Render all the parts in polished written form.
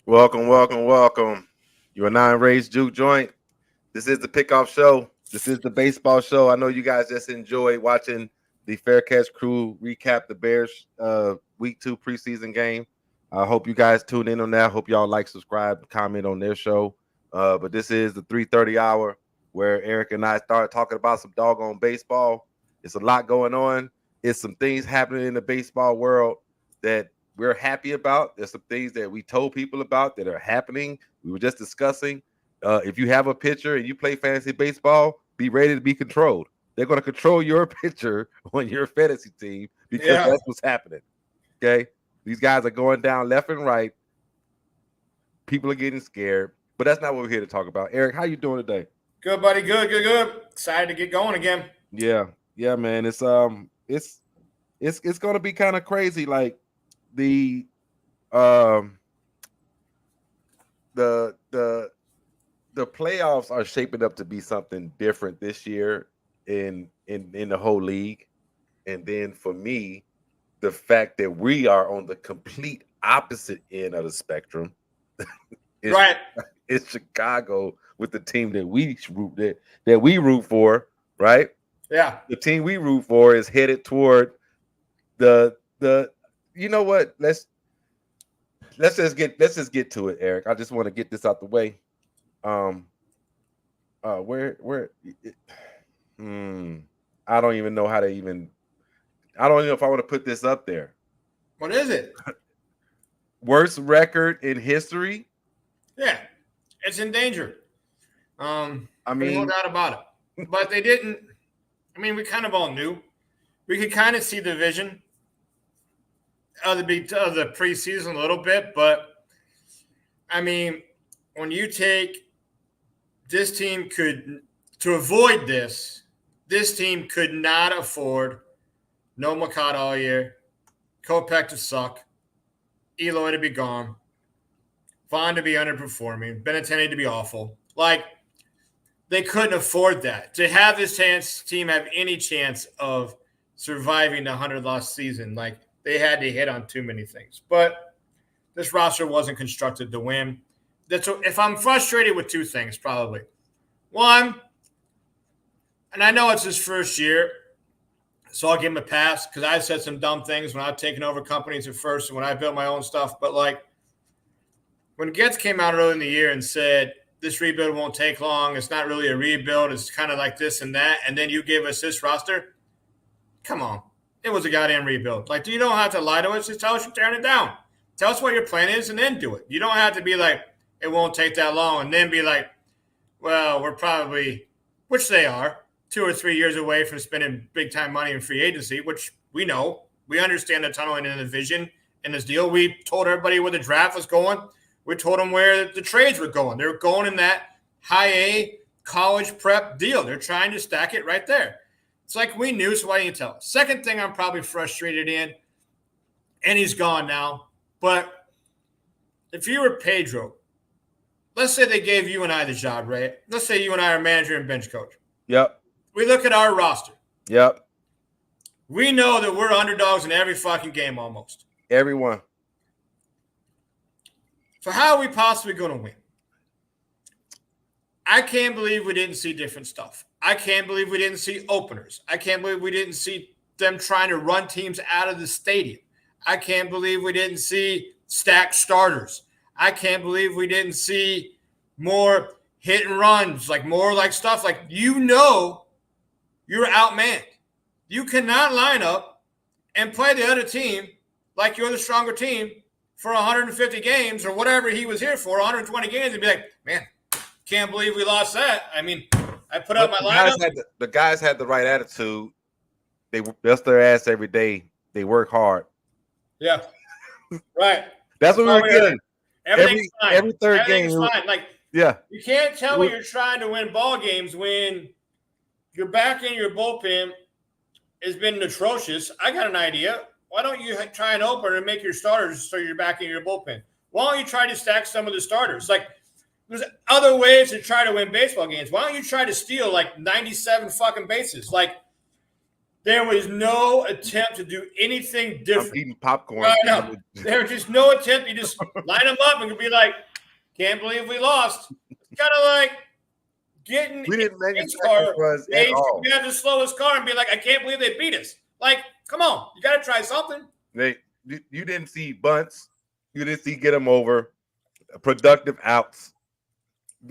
Welcome, welcome, welcome. You are now in Ray's Juke Joint. This is the Pickoff Show. This is the baseball show. I know you guys just enjoyed watching the Fair Catch crew recap the Bears week 2 preseason game. I hope you guys tune in on that. Hope y'all like, subscribe, comment on their show. But this is the 3:30 hour where Eric and I start talking about some doggone baseball. It's a lot going on. It's some things happening in the baseball world that we're happy about. There's some things that we told people about that are happening. We were just discussing. If you have a pitcher and you play fantasy baseball, be ready to be controlled. They're going to control your pitcher on your fantasy team because that's what's happening. Okay, these guys are going down left and right. People are getting scared, but that's not what we're here to talk about. Eric, how you doing today? Good, buddy. Good. Excited to get going again. Yeah, man. It's going to be kind of crazy. Like the playoffs are shaping up to be something different this year in the whole league. And then for me, the fact that we are on the complete opposite end of the spectrum is, right. It's Chicago with the team that we root for, right? Yeah. The team we root for is headed toward the you know what? Let's just get to it, Eric. I just want to get this out the way. I don't even know how to even. I don't even know if I want to put this up there. What is it? Worst record in history. Yeah, it's in danger. I mean, no doubt about it. But they didn't. I mean, we kind of all knew. We could kind of see the vision of the preseason a little bit, but I mean, when you take this team to avoid this team could not afford no Makata all year, Kopech to suck, Eloy to be gone, Vaughn to be underperforming, Benintendi to be awful. Like, they couldn't afford that. To have this team have any chance of surviving the 100-loss season, like, they had to hit on too many things. But this roster wasn't constructed to win. If I'm frustrated with two things, probably. One, and I know it's his first year, so I'll give him a pass because I said some dumb things when I've taken over companies at first and when I built my own stuff. But, like, when Getz came out early in the year and said, this rebuild won't take long, it's not really a rebuild, it's kind of like this and that, and then you gave us this roster, come on. It was a goddamn rebuild. Like, you don't have to lie to us. Just tell us you're tearing it down. Tell us what your plan is and then do it. You don't have to be like, it won't take that long, and then be like, well, we're probably, which they are, 2 or 3 years away from spending big-time money in free agency, which we know. We understand the tunneling and the vision in this deal. We told everybody where the draft was going. We told them where the trades were going. They were going in that high-A college prep deal. They're trying to stack it right there. It's like we knew, so why didn't you tell us? Second thing I'm probably frustrated in, and he's gone now, but if you were Pedro, let's say they gave you and I the job, right? Let's say you and I are manager and bench coach. Yep. We look at our roster. Yep. We know that we're underdogs in every fucking game almost. Everyone. So how are we possibly going to win? I can't believe we didn't see different stuff. I can't believe we didn't see openers. I can't believe we didn't see them trying to run teams out of the stadium. I can't believe we didn't see stacked starters. I can't believe we didn't see more hit and runs, like more like stuff like, you know, you're outmanned. You cannot line up and play the other team like you're the stronger team for 150 games or whatever he was here for, 120 games, and be like, man, can't believe we lost that. I mean, I put up my lineup. The guys had the right attitude. They bust their ass every day. They work hard. Yeah, right. That's what we were getting. Everything's fine. Every third Everything's game. fine. Like, yeah. You can't tell me you're trying to win ball games when your back end, your bullpen has been atrocious. I got an idea. Why don't you try and open and make your starters so you're back in your bullpen? Why don't you try to stack some of the starters? Like, there's other ways to try to win baseball games. Why don't you try to steal like 97 fucking bases? Like, There was no attempt to do anything different. I'm eating popcorn. I know. There was just no attempt. You just line them up and be like, can't believe we lost. It's kind of like getting We didn't make his car. at all. We have to slow his car and be like, I can't believe they beat us. Like, come on, you got to try something. You didn't see bunts. You didn't see get them over. Productive outs.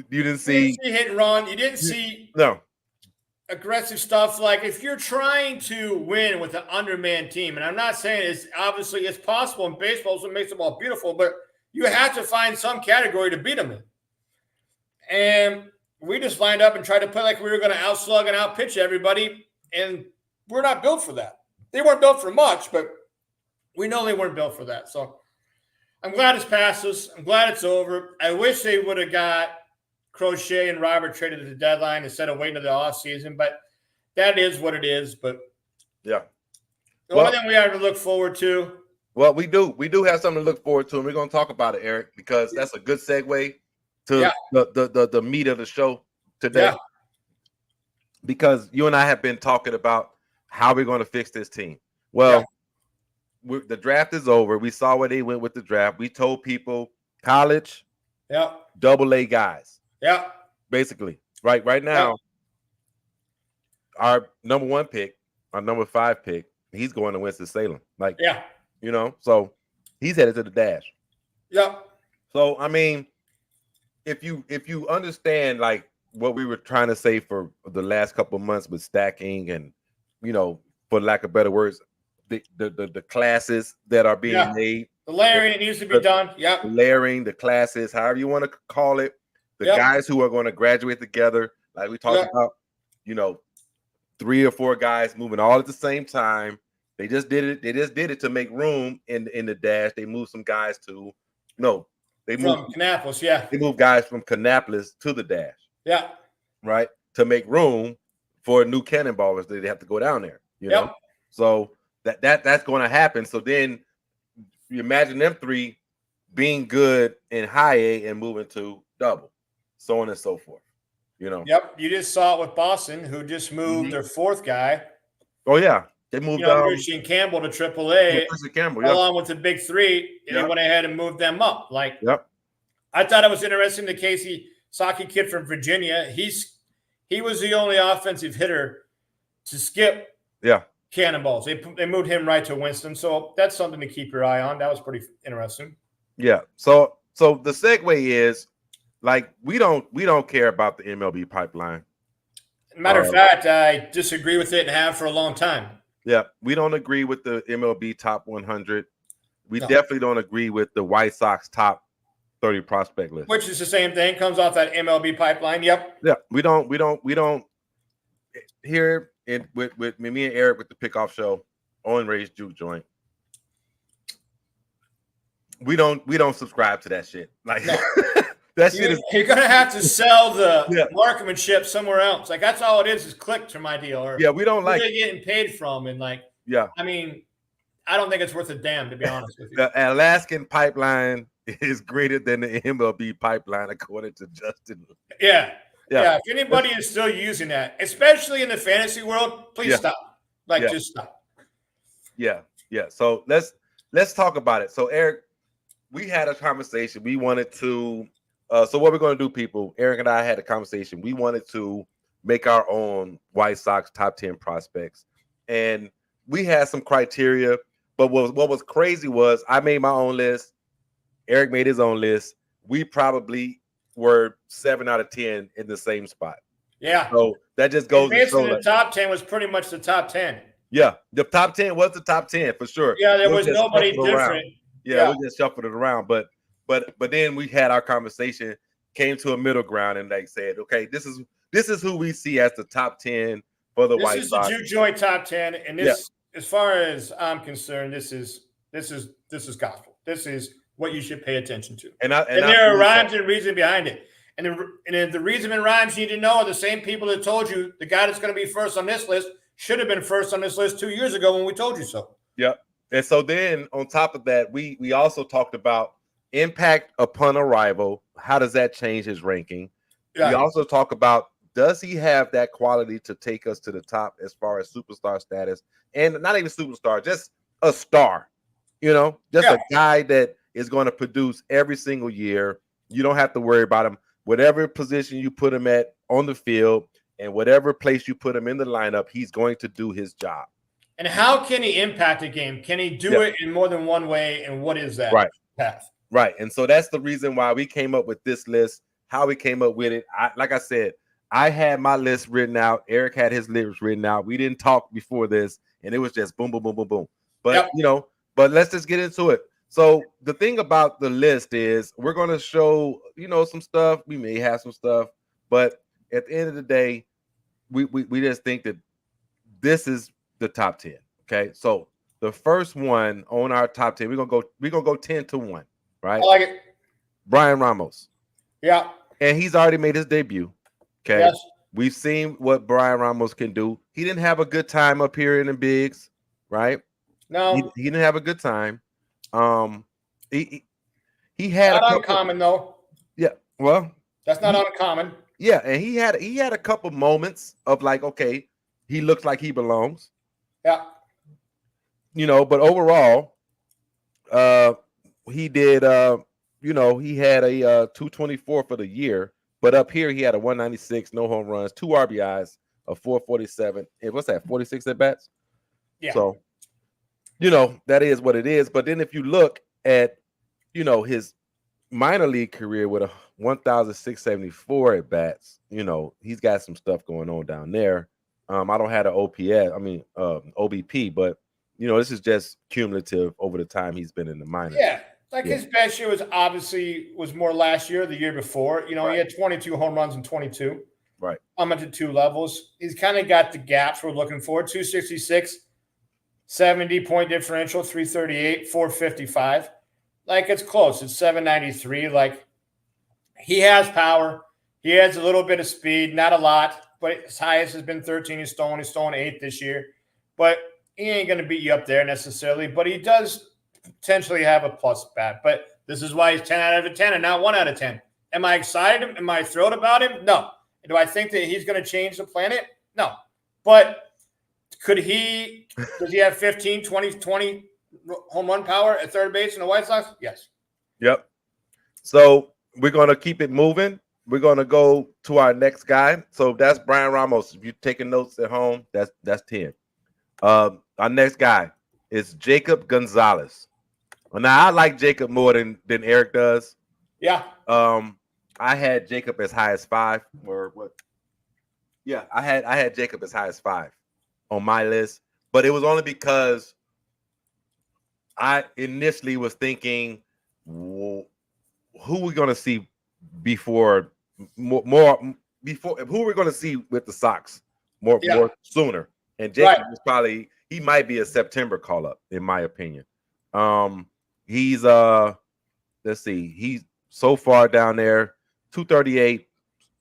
You didn't see hit and run. You didn't see aggressive stuff. Like if you're trying to win with an undermanned team, and I'm not saying it's possible in baseball, so it makes the ball beautiful, but you have to find some category to beat them in. And we just lined up and tried to play like we were going to outslug and outpitch everybody, and we're not built for that. They weren't built for much, but we know they weren't built for that. So I'm glad it's past us. I'm glad it's over. I wish they would have got Crochet and Robert traded at the deadline instead of waiting to the offseason, but that is what it is. But yeah, the only thing we have to look forward to. Well, we do have something to look forward to, and we're going to talk about it, Eric, because that's a good segue to the meat of the show today. Yeah. Because you and I have been talking about how we're going to fix this team. Well, the draft is over. We saw where they went with the draft. We told people college, AA guys. Yeah. Basically, right now, our number 1 pick, our number 5 pick, he's going to Winston-Salem. Like, so he's headed to the dash. Yeah. So, I mean, if you understand like what we were trying to say for the last couple of months with stacking and, for lack of better words, the classes that are being made. The layering that needs to be done. Yeah. The layering, the classes, however you want to call it. The guys who are going to graduate together, like we talked about, 3 or 4 guys moving all at the same time. They just did it. They just did it to make room in the dash. They moved some guys to they moved from Kannapolis. Yeah. They moved guys from Kannapolis to the dash. Yeah. Right. To make room for new cannonballers. They have to go down there. You know. So that's going to happen. So then you imagine them 3 being good in high A and moving to double, so on and so forth. Yep. You just saw it with Boston, who just moved their 4th guy. Oh yeah, they moved Christian Campbell to AAA. Christian Campbell, along with the big 3, and they went ahead and moved them up. Like, I thought it was interesting. The Casey Saki kid from Virginia, he was the only offensive hitter to skip cannonballs. They moved him right to Winston, so that's something to keep your eye on. That was pretty interesting. Yeah. So the segue is like we don't care about the MLB pipeline. Matter of fact, I disagree with it and have for a long time. Yeah, we don't agree with the MLB top 100. We definitely don't agree with the White Sox top 30 prospect list, which is the same thing. Comes off that MLB pipeline. Yep. Yeah, we don't here with me and Eric with the Pickoff show on Ray's Juke Joint. We don't subscribe to that shit. Like that shit is. You're gonna have to sell the marksmanship somewhere else. Like that's all it is click to my deal. Or we don't like getting paid from and like. Yeah. I mean, I don't think it's worth a damn to be honest with you. The Alaskan pipeline is greater than the MLB pipeline, according to Justin. Yeah. If anybody is still using that, especially in the fantasy world, please stop. Just stop. Yeah. So let's talk about it. So Eric, we had a conversation. We wanted to. So what we're going to do, people? Eric and I had a conversation. We wanted to make our own White Sox top 10 prospects, and we had some criteria. But what was crazy was I made my own list. Eric made his own list. We probably were 7 out of 10 in the same spot. Yeah. So that just goes to show the top 10 was pretty much the top 10. Yeah. The top 10 was the top 10 for sure. Yeah, there was nobody different. Yeah, we just shuffled it around. But then we had our conversation, came to a middle ground, and they said, okay, this is who we see as the top 10 for the White Sox. This is the Juke Joint top 10, and this, as far as I'm concerned, this is gospel. This is what you should pay attention to. And there are rhymes and reason behind it. And the reason and rhymes you need to know are the same people that told you the guy that's going to be first on this list should have been first on this list 2 years ago when we told you so. Yeah. And so then on top of that, we also talked about impact upon arrival. How does that change his ranking? Yeah. We also talk about does he have that quality to take us to the top as far as superstar status? And not even superstar, just a star, just a guy that is going to produce every single year. You don't have to worry about him. Whatever position you put him at on the field and whatever place you put him in the lineup, he's going to do his job. And how can he impact a game? Can he do it in more than one way? And what is that path? Right. And so that's the reason why we came up with this list, how we came up with it. Like I said, I had my list written out. Eric had his list written out. We didn't talk before this, and it was just boom, boom, boom, boom, boom. But, but let's just get into it. So the thing about the list is we're going to show, some stuff. We may have some stuff, but at the end of the day, we just think that this is the top 10. Okay. So the first one on our top 10, we're gonna go 10 to 1, right? I like it. Brian Ramos. Yeah. And he's already made his debut. Okay. Yes. We've seen what Brian Ramos can do. He didn't have a good time up here in the bigs, right? No. He didn't have a good time. He had not uncommon though. Yeah. Well, that's not uncommon. Yeah, and he had a couple moments of like, okay, he looks like he belongs. Yeah. But overall, he did he had a 224 for the year, but up here he had a 196, no home runs, 2 RBIs, a 447. And what's that? 46 at bats. Yeah. So, that is what it is. But then if you look at, his minor league career with a 1,674 at bats, he's got some stuff going on down there. I don't have an OBP, but this is just cumulative over the time he's been in the minors. Yeah. His best year was more last year, the year before. He had 22 home runs in 22. Right. I'm into 2 levels. He's kind of got the gaps we're looking for. 266, 70-point differential, 338, 455. It's close. It's 793. He has power. He has a little bit of speed, not a lot, but his highest has been 13. He's stolen 8 this year. But he ain't going to beat you up there necessarily. But he does potentially have a plus bat. But this is why he's 10 out of 10 and not 1 out of 10. Am I excited? Am I thrilled about him? No. Do I think that he's going to change the planet? No. But does he have 15, 20 home run power at third base in the White Sox? Yes. Yep. So we're going to keep it moving. We're going to go to our next guy. So that's Brian Ramos. If you're taking notes at home, that's 10. Our next guy is Jacob Gonzalez. Well, now I like Jacob more than Eric does. Yeah. I had Jacob as high as 5. Or what? Yeah, I had Jacob as high as 5 on my list, but it was only because I initially was thinking, who we're going to see before who we're going to see with the Sox more sooner. And Jacob is he might be a September call up, in my opinion. He's let's see, he's so far down there, 238,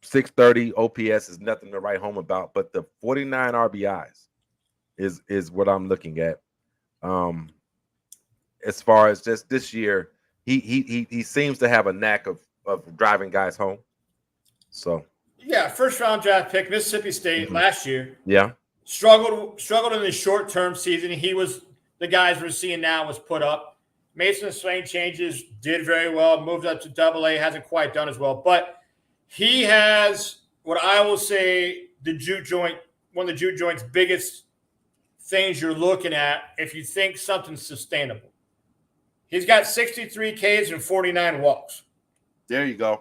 630 OPS is nothing to write home about, but the 49 RBIs is what I'm looking at. As far as just this year, he seems to have a knack of driving guys home. So first round draft pick, Mississippi State last year. Yeah. Struggled in the short-term season. He was the guys we're seeing now was put up. Made some swing changes, did very well, moved up to AA, hasn't quite done as well. But he has what I will say one of the juke joint's biggest things you're looking at if you think something's sustainable. He's got 63 Ks and 49 walks. There you go.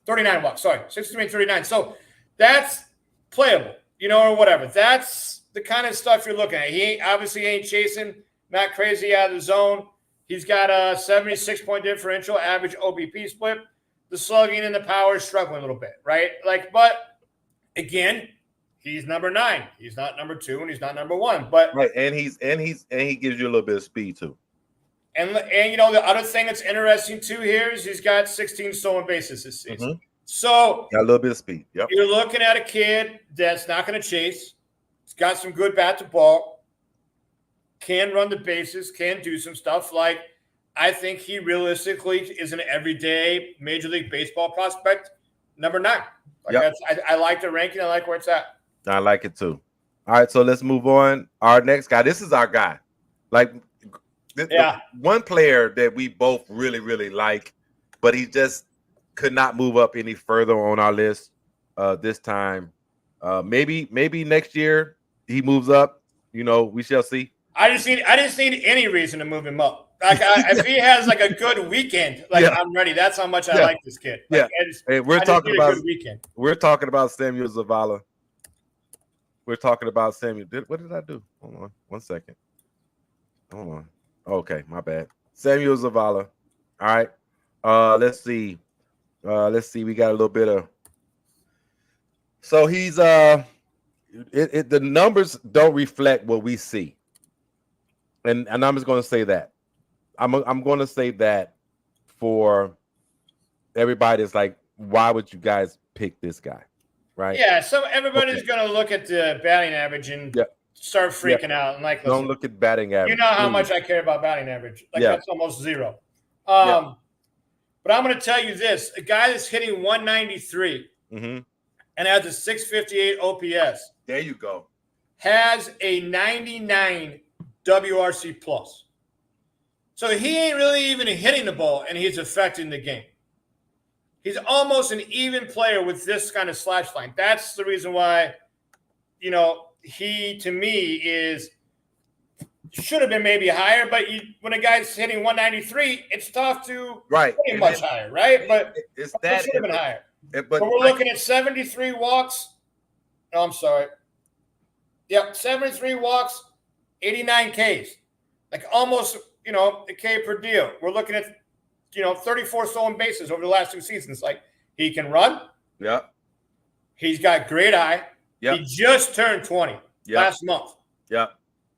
39 walks, sorry. 63 and 39. So that's playable, or whatever. That's the kind of stuff you're looking at. He obviously ain't chasing, not crazy out of the zone. He's got a 76-point differential, average OBP split. The slugging and the power is struggling a little bit, right? But again, he's number 9. He's not number 2, and he's not number 1. But right, and he gives you a little bit of speed too. And the other thing that's interesting too here is he's got 16 stolen bases this season. Mm-hmm. So got a little bit of speed. Yep. You're looking at a kid that's not going to chase. He's got some good bat to ball. Can run the bases. Can do some stuff. I think he realistically is an everyday Major League Baseball prospect number 9. I like the ranking. I like where it's at. I like it too. All right, so let's move on. Our next guy. This is our guy. Like, the one player that we both really, really like, but he just could not move up any further on our list this time. Maybe next year he moves up. We shall see. I didn't see any reason to move him up. Like if he has like a good weekend, I'm ready. That's how much I like this kid. We're talking about Samuel Zavala. We're talking about Samuel. What did I do? Hold on 1 second. Hold on. Okay, my bad. Samuel Zavala. All right. Let's see. We got a little bit of. So he's the numbers don't reflect what we see, and I'm just going to say that. I'm going to say that for everybody. It's like, why would you guys pick this guy, right? Yeah. So everybody's going to look at the batting average and start freaking out and don't look at batting average. You know how much I care about batting average. That's almost 0. But I'm going to tell you this: a guy that's hitting 193 and has a 658 OPS. There you go. Has a 99 WRC plus. So he ain't really even hitting the ball, and he's affecting the game. He's almost an even player with this kind of slash line. That's the reason why, he, to me, should have been maybe higher. But when a guy's hitting 193, it's tough to put him much higher, right? But it should have been higher. But we're looking at 73 walks. No, I'm sorry. Yep, 73 walks, 89 Ks. Like almost, a K per deal. We're looking at, 34 stolen bases over the last 2 seasons. Like, he can run. Yeah. He's got great eye. Yeah. He just turned 20 last month. Yeah.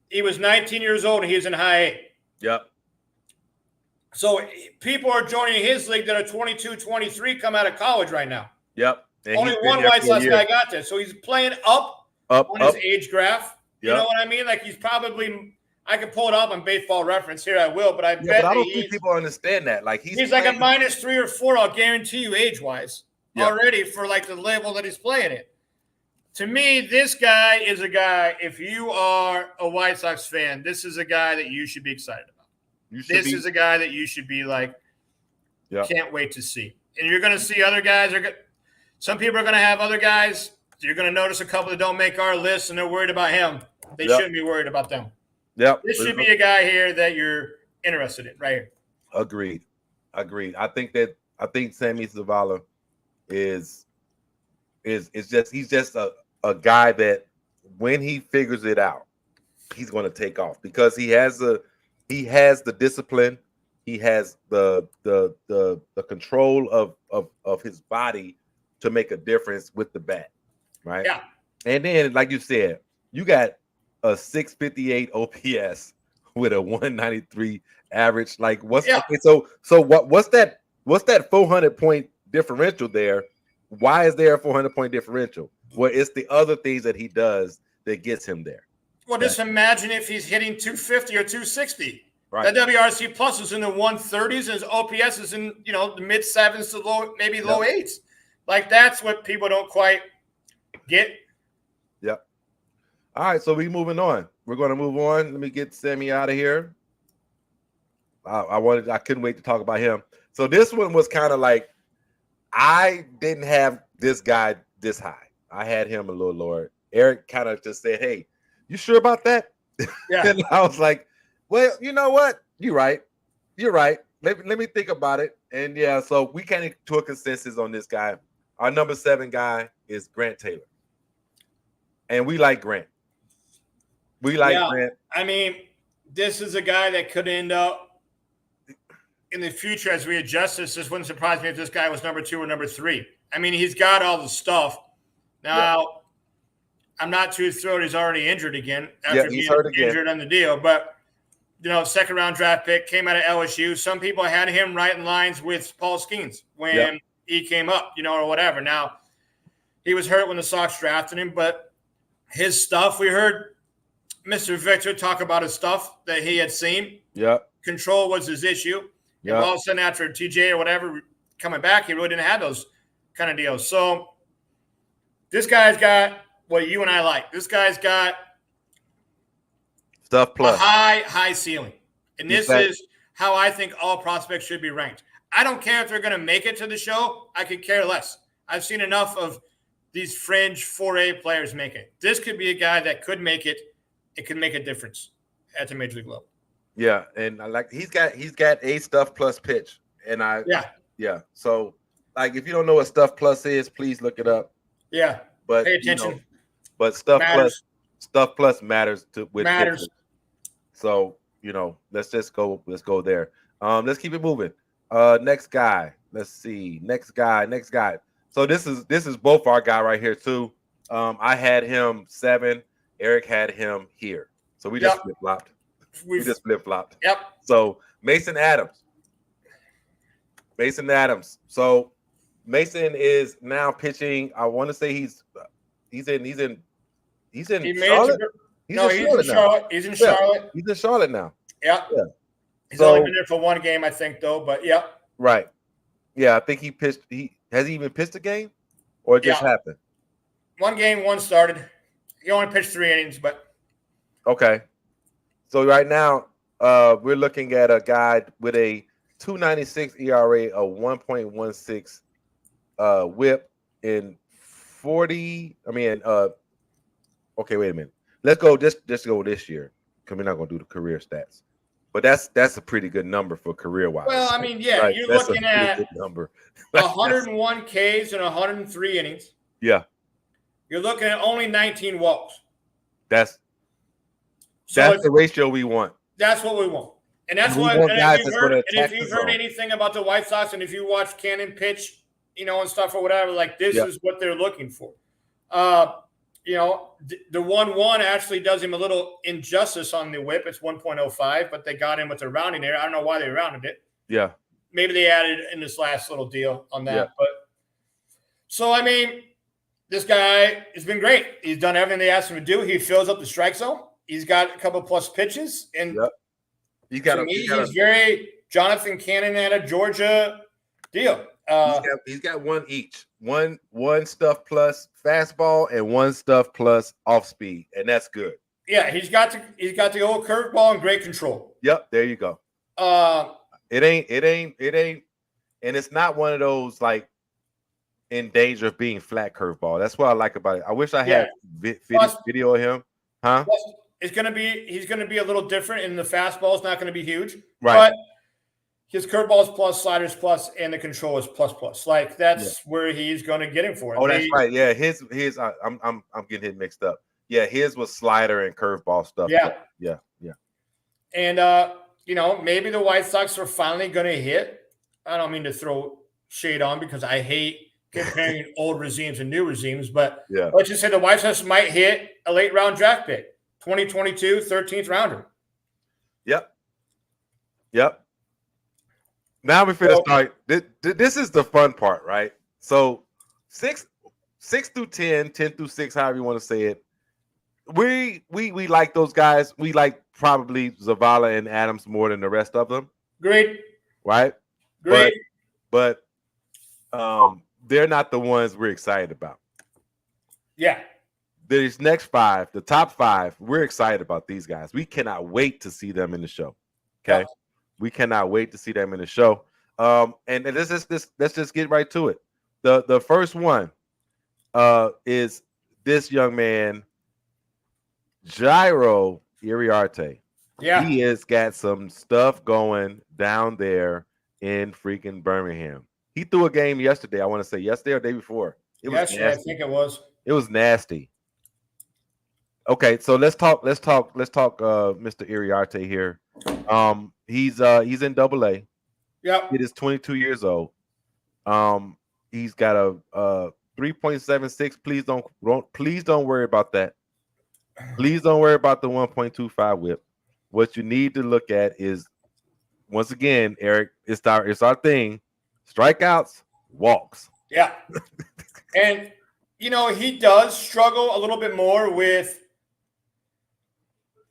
He was 19 years old and he was in high A. Yeah. So people are joining his league that are 22, 23 come out of college right now. Yep. And only one White Sox guy got there. So he's playing up on his age graph. Yep. You know what I mean? Like, he's probably – I can pull it up on Baseball Reference. Here I will, but I bet but I don't think people understand that. Like, he's like a -3 or 4, I'll guarantee you, age-wise, already for, like, the level that he's playing at. To me, this guy is a guy, if you are a White Sox fan, this is a guy that you should be excited about. This is a guy that you should be like, can't wait to see. And you're going to see other guys. Some people are going to have other guys. You're going to notice a couple that don't make our list, and they're worried about him. They shouldn't be worried about them. Yep. This should be a guy here that you're interested in, right here. Agreed. I think Sammy Zavala is he's just a guy that when he figures it out, he's going to take off because he has the discipline, he has the control of his body to make a difference with the bat, right? Yeah. And then, like you said, you got a 658 OPS with a 193 average. Like, what's okay, so what's that 400-point differential there? Why is there a 400-point differential? Well, it's the other things that he does that gets him there. Well, just imagine if he's hitting 250 or 260. Right. That WRC plus is in the 130s, and his OPS is in the mid 7s to low 8s. Like, that's what people don't quite get. Yep. All right, so we're moving on. We're going to move on. Let me get Sammy out of here. I couldn't wait to talk about him. So this one was kind of like, I didn't have this guy this high. I had him a little lower. Eric kind of just said, "Hey, you sure about that?" Yeah. And I was like, "Well, you know what? You're right. Let me think about it." And yeah, so we came to a consensus on this guy. Our number 7 guy is Grant Taylor, and we like Grant. Grant. I mean, this is a guy that could end up in the future as we adjust this. This wouldn't surprise me if this guy was number 2 or number 3. I mean, he's got all the stuff. Now, I'm not too thrilled he's already injured again after being injured on the deal. But, second-round draft pick, came out of LSU. Some people had him right in lines with Paul Skeens when he came up, or whatever. Now, he was hurt when the Sox drafted him, but his stuff, we heard Mr. Victor talk about his stuff that he had seen. Yeah. Control was his issue. Yeah. And all of a sudden, after TJ or whatever coming back, he really didn't have those kind of deal. So this guy's got what you and I like. This guy's got Stuff a plus. high ceiling. And He's this got- is how I think all prospects should be ranked. I don't care if they're going to make it to the show. I could care less. I've seen enough of these fringe 4A players make it. This could be a guy that could make it. It could make a difference at the major league level. Yeah, and I like he's got a stuff plus pitch, and yeah. So like, if you don't know what stuff plus is, please look it up. Yeah, But pay attention. But stuff Matters. plus matters with Matters. pitching. So let's go there. Let's keep it moving. Next guy. Let's see. Next guy. So this is both our guy right here too. I had him 7. Eric had him here. So we just flip-flopped. We just flip-flopped. Yep. So Mason Adams. So Mason is now pitching. I want to say he's in Charlotte. He's in Charlotte. He's in Charlotte. He's in Charlotte now. Yeah. He's only been there for one game, I think, though. But yeah. Right. Yeah, I think he pitched. Has he even pitched a game, or it just happened? One game, one started. He only pitched 3 innings, but okay. So right now, we're looking at a guy with a 2.96 ERA, a 1.16 WHIP in 40. Okay, wait a minute. Let's go. Just go this year, because we're not going to do the career stats. But that's a pretty good number for career-wise. Well, I mean, yeah, you're looking at number. 101 Ks and 103 innings. Yeah. You're looking at only 19 walks. That's the ratio we want. That's what we want. And that's what. And if you've heard anything about the White Sox, and if you watch Cannon pitch, and stuff or whatever, like this is what they're looking for. The 1-1 actually does him a little injustice on the WHIP. It's 1.05, but they got him with the rounding there. I don't know why they rounded it. Yeah. Maybe they added in this last little deal on that. Yeah. But so, I mean, this guy has been great. He's done everything they asked him to do. He fills up the strike zone. He's got a couple plus pitches. And he's very Jonathan Cannon at a Georgia deal. He's got one each. One stuff plus fastball and one stuff plus off speed, and that's good. Yeah, he's got the old curveball and great control. Yep, there you go. It ain't, and it's not one of those like in danger of being flat curveball. That's what I like about it. I wish I had video of him. Huh? He's gonna be a little different, and the fastball is not gonna be huge. Right. But his curveball is plus, sliders plus, and the control is plus. Like that's where he's going to get him for it. Oh, that's right. Yeah, his. I'm getting it mixed up. Yeah, his was slider and curveball stuff. Yeah. And maybe the White Sox are finally going to hit. I don't mean to throw shade on because I hate comparing old regimes and new regimes, but let's just say the White Sox might hit a late round draft pick, 2022 13th rounder. Yep. Now we're finna start. This is the fun part, right? So 6 through 10 through 6, however you want to say it. We like those guys. We like probably Zavala and Adams more than the rest of them. Great. Right? Great. But they're not the ones we're excited about. Yeah. These next 5, the top 5, we're excited about these guys. We cannot wait to see them in the show. Okay. We cannot wait to see them in the show. And let's just get right to it. The first one is this young man, Jairo Iriarte. Yeah. He has got some stuff going down there in freaking Birmingham. He threw a game yesterday. I want to say yesterday or the day before. It was nasty. I think it was. It was nasty. Okay, so let's talk Mr. Iriarte here. He's in AA. Yep. He is 22 years old. He's got a 3.76. Please don't worry about that. Please don't worry about the 1.25 whip. What you need to look at is, once again, Eric, it's our thing. Strikeouts, walks. Yeah. And he does struggle a little bit more with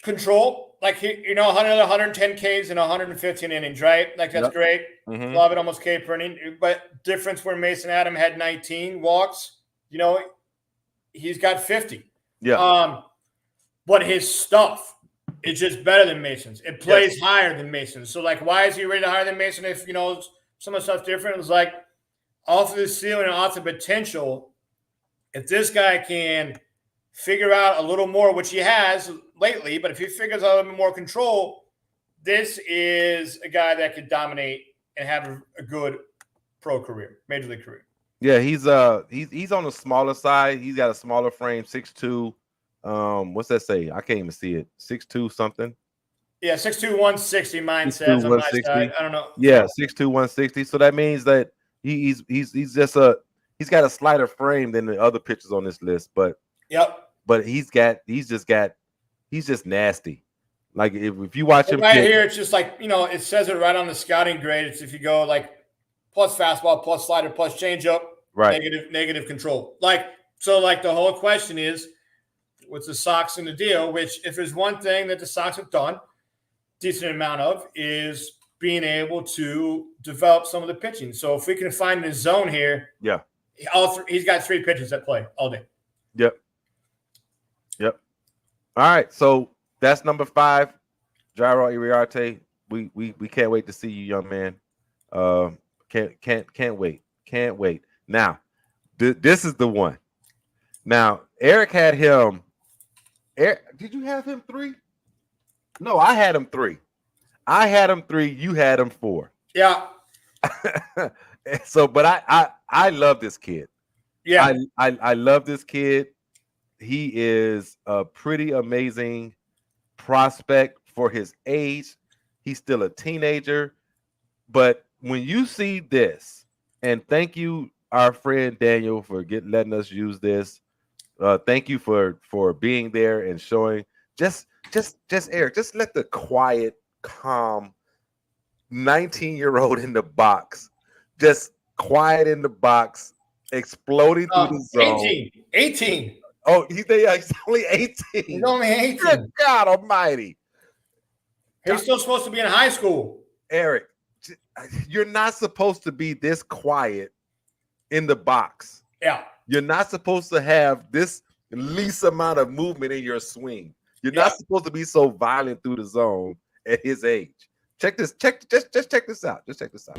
control. like 110 Ks and 115 innings, right? Like that's Yep. great. Mhm. Love it, almost K per inning. But difference where Mason Adam had 19 walks, he's got 50. Yeah. But his stuff is just better than Mason's. It plays Yes. higher than Mason's. So like, why is he rated higher than Mason if some of the stuff's different? It was like off of the ceiling and off the potential. If this guy can figure out a little more, which he has lately, but if he figures out a little bit more control, this is a guy that could dominate and have a good pro career, major league career. Yeah, he's on the smaller side. He's got a smaller frame, 6'2". What's that say? I can't even see it. 6'2" something. Yeah, 6'2", 160. Mine 6'2", says on my 160. side. I don't know. Yeah, 6'2", 160. So that means that he's got a slighter frame than the other pitchers on this list, but he's just nasty. Like if you watch him right here, it's just like it says it right on the scouting grade. It's if you go like plus fastball, plus slider, plus changeup, right, negative control. Like the whole question is, what's the Sox in the deal? Which if there's one thing that the Sox have done decent amount of is being able to develop some of the pitching. So if we can find his zone here, yeah, he's got 3 pitches that play all day. Yep. All right, so that's number 5, Jairo Iriarte. We can't wait to see you, young man. Can't wait. Now, this is the one. Now, Eric had him. Eric, did you have him 3? No, I had him 3. You had him 4. Yeah. So, but I love this kid. Yeah. I love this kid. He is a pretty amazing prospect for his age. He's still a teenager. But when you see this, and thank you, our friend Daniel, for letting us use this. Thank you for being there and showing. Just Eric, just let the quiet, calm 19-year-old in the box, just quiet in the box, exploding through the zone. 18. Oh, he's only 18. He's only 18. Good God Almighty! He's still supposed to be in high school. Eric, you're not supposed to be this quiet in the box. Yeah. You're not supposed to have this least amount of movement in your swing. You're not supposed to be so violent through the zone at his age. Check this. Just check this out. Just check this out.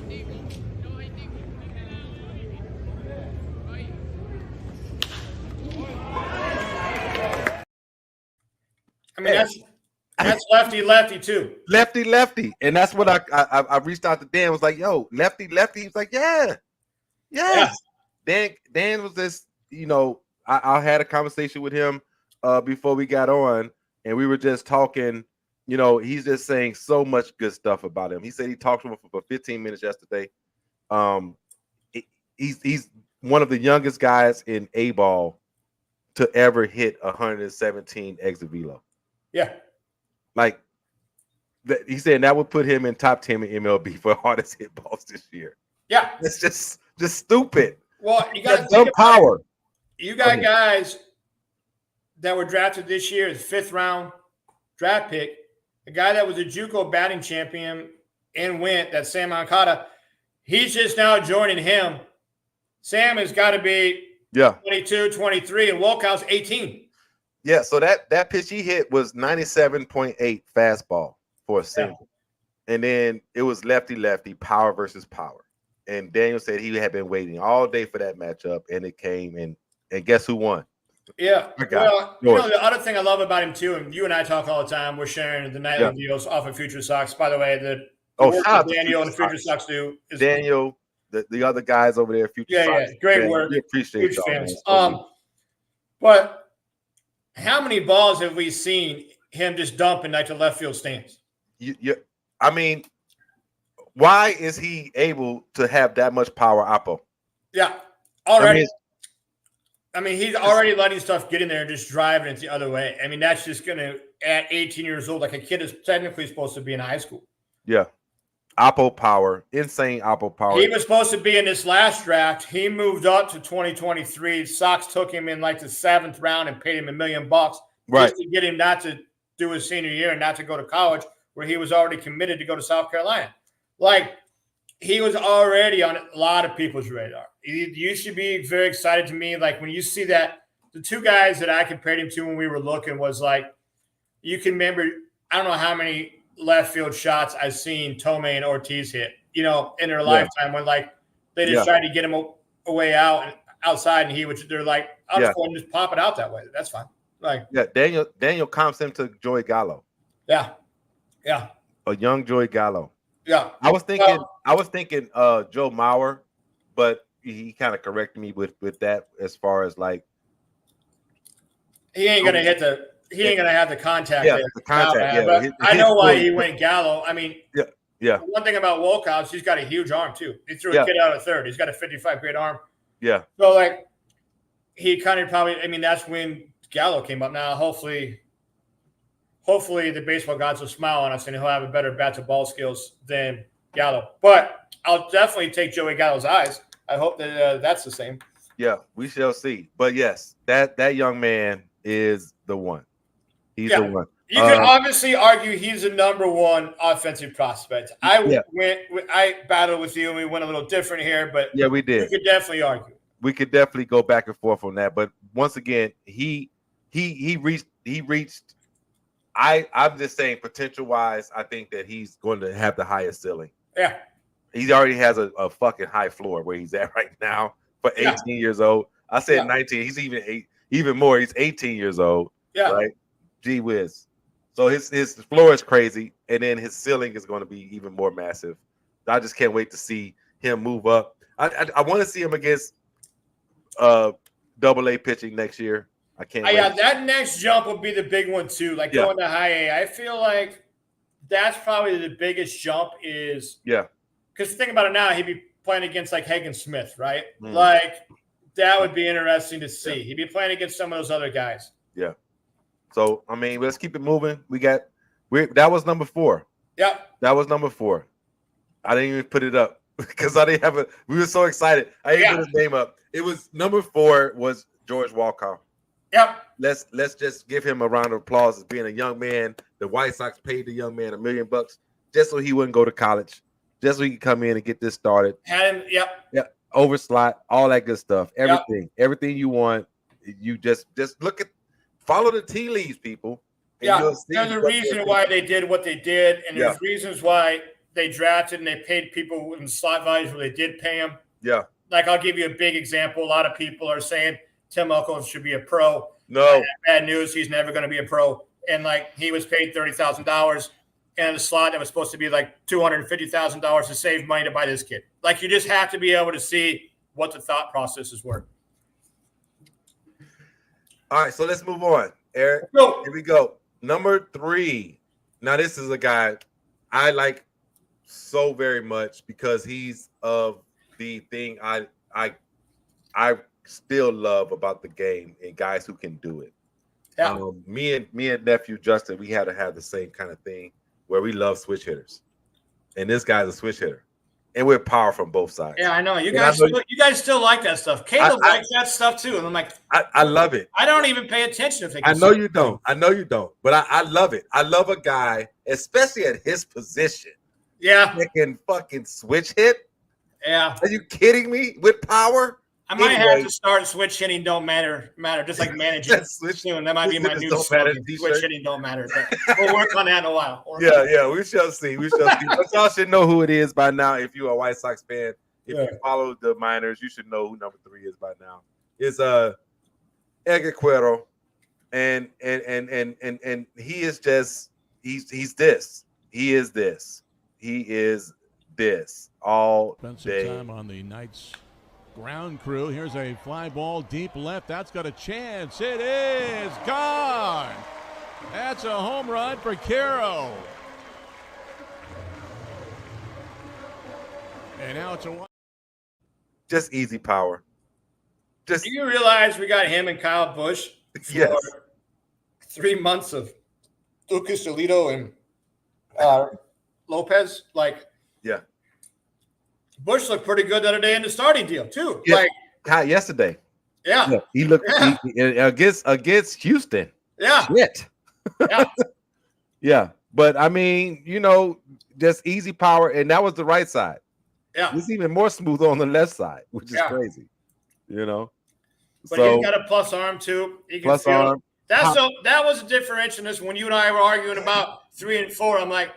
I mean, that's lefty too. Lefty, and that's what I reached out to Dan. Was like, yo, lefty. He was like, yeah. Dan was this. I had a conversation with him before we got on, and we were just talking. He's just saying so much good stuff about him. He said he talked to him for 15 minutes yesterday. He's one of the youngest guys in A-ball to ever hit 117 exit velo. Yeah. Like, he said that would put him in top 10 in MLB for hardest hit balls this year. Yeah. It's just stupid. Well, you got some power. You got guys that were drafted this year as 5th round draft pick. A guy that was a JUCO batting champion and went, that Sam Moncada. He's just now joining him. Sam has got to be 22, 23, and Walkout's 18. Yeah, so that pitch he hit was 97.8 fastball for a single. Yeah. And then it was lefty, power versus power. And Daniel said he had been waiting all day for that matchup, and it came, and guess who won? Yeah. Well, the other thing I love about him, too, and you and I talk all the time, we're sharing the nightly deals off of Future Sox. By the way, shout out Daniel and the Future Sox do. Daniel, the other guys over there, Future Sox. Yeah, great work. We appreciate y'all, fans. But how many balls have we seen him just dumping like the left field stands? I mean, why is he able to have that much power, Oppo? Yeah, already. I mean, he's already letting stuff get in there and just driving it the other way. I mean, that's just going to, at 18 years old, like a kid is technically supposed to be in high school. Yeah. Oppo power, insane Oppo power. He was supposed to be in this last draft. He moved up to 2023. Sox took him in like the 7th round and paid him $1 million right just to get him not to do his senior year and not to go to college, where he was already committed to go to South Carolina. Like, he was already on a lot of people's radar. You should be very excited to me. Like, when you see that, the two guys that I compared him to when we were looking was like, you can remember, I don't know how many left field shots I've seen Tomei and Ortiz hit, in their lifetime, when like they just tried to get him a way out and outside, and they're like, I'll just go and just pop it out that way. That's fine. Like, Daniel comps him to Joey Gallo. Yeah. A young Joey Gallo. Yeah. I was thinking Joe Mauer, but he kind of corrected me with that as far as like he ain't gonna have the contact. Yeah, the contact. But I know why he went Gallo. I mean, yeah. One thing about Wolkoff, he's got a huge arm too. He threw a kid out of third. He's got a 55 grade arm. Yeah. So like, he kind of probably. I mean, that's when Gallo came up. Now, hopefully the baseball gods will smile on us and he'll have a better bat to ball skills than Gallo. But I'll definitely take Joey Gallo's eyes. I hope that that's the same. Yeah, we shall see. But yes, that young man is the one. He's the one. You can obviously argue he's the number one offensive prospect. I battled with you and we went a little different here, but yeah, we did. You could definitely argue. We could definitely go back and forth on that. But once again, he reached. I'm just saying, potential wise, I think that he's going to have the highest ceiling. Yeah. He already has a fucking high floor where he's at right now for 18 years old. I said 19. He's even more. He's 18 years old. Yeah. Right. Gee whiz. So his floor is crazy, and then his ceiling is going to be even more massive. I just can't wait to see him move up. I want to see him against Double-A pitching next year. I can't. Yeah, that next jump will be the big one too. Like going to high A, I feel like that's probably the biggest jump. Is because think about it now, he'd be playing against like Hagen Smith, right? Like that would be interesting to see. He'd be playing against some of those other guys. Yeah. So I mean, let's keep it moving. That was number 4. Yeah, that was number 4. I didn't even put it up because I didn't have we were so excited. I didn't put his name up. It was number 4 was George Walcott. Yep. Let's just give him a round of applause as being a young man. The White Sox paid the young man $1 million just so he wouldn't go to college, just so he could come in and get this started. Had him, over slot, all that good stuff. Everything you want. You just follow the tea leaves, people. There's a reason why they did what they did, and there's reasons why they drafted and they paid people in slot values where they did pay them. Yeah. Like, I'll give you a big example. A lot of people are saying Tim Uckles should be a pro. No. Bad news. He's never going to be a pro. And, like, he was paid $30,000 in a slot that was supposed to be, like, $250,000 to save money to buy this kid. Like, you just have to be able to see what the thought processes were. All right, so let's move on. Eric, here we go. Number 3. Now, this is a guy I like so very much because he's of the thing I still love about the game and guys who can do it. Yeah. Me and nephew Justin, we had to have the same kind of thing where we love switch hitters, and this guy's a switch hitter, and we're power from both sides. Yeah, I know you guys. You guys still like that stuff. Caleb likes that stuff too, and I'm like, I love it. I don't even pay attention if they. I know you don't. I know you don't. But I love it. I love a guy, especially at his position. Yeah, that can fucking switch hit. Yeah, are you kidding me? With power. I might have to start switch hitting don't matter, just like managing soon. That might be my new slogan. Switch hitting don't matter. But we'll work on that in a while. We shall see. But y'all should know who it is by now. If you're a White Sox fan, if you follow the minors, you should know who number 3 is by now. It's Edgar Cuero, and he is just he's this. He is this. He is this all day. Time on the Knights ground crew. Here's a fly ball deep left. That's got a chance. It is gone. That's a home run for Caro. And now it's a just easy power. Do you realize we got him and Kyle Busch for 3 months of Lucas Giolito and Lopez? Bush looked pretty good the other day in the starting deal too. Yesterday. Yeah. He looked against Houston. Yeah. Shit. Yeah. Yeah, but I mean, just easy power, and that was the right side. Yeah. It's even more smooth on the left side, which is crazy. But So he's got a plus arm too. He can plus feel arm. it. That was a differential in this. When you and I were arguing about 3 and 4, I'm like,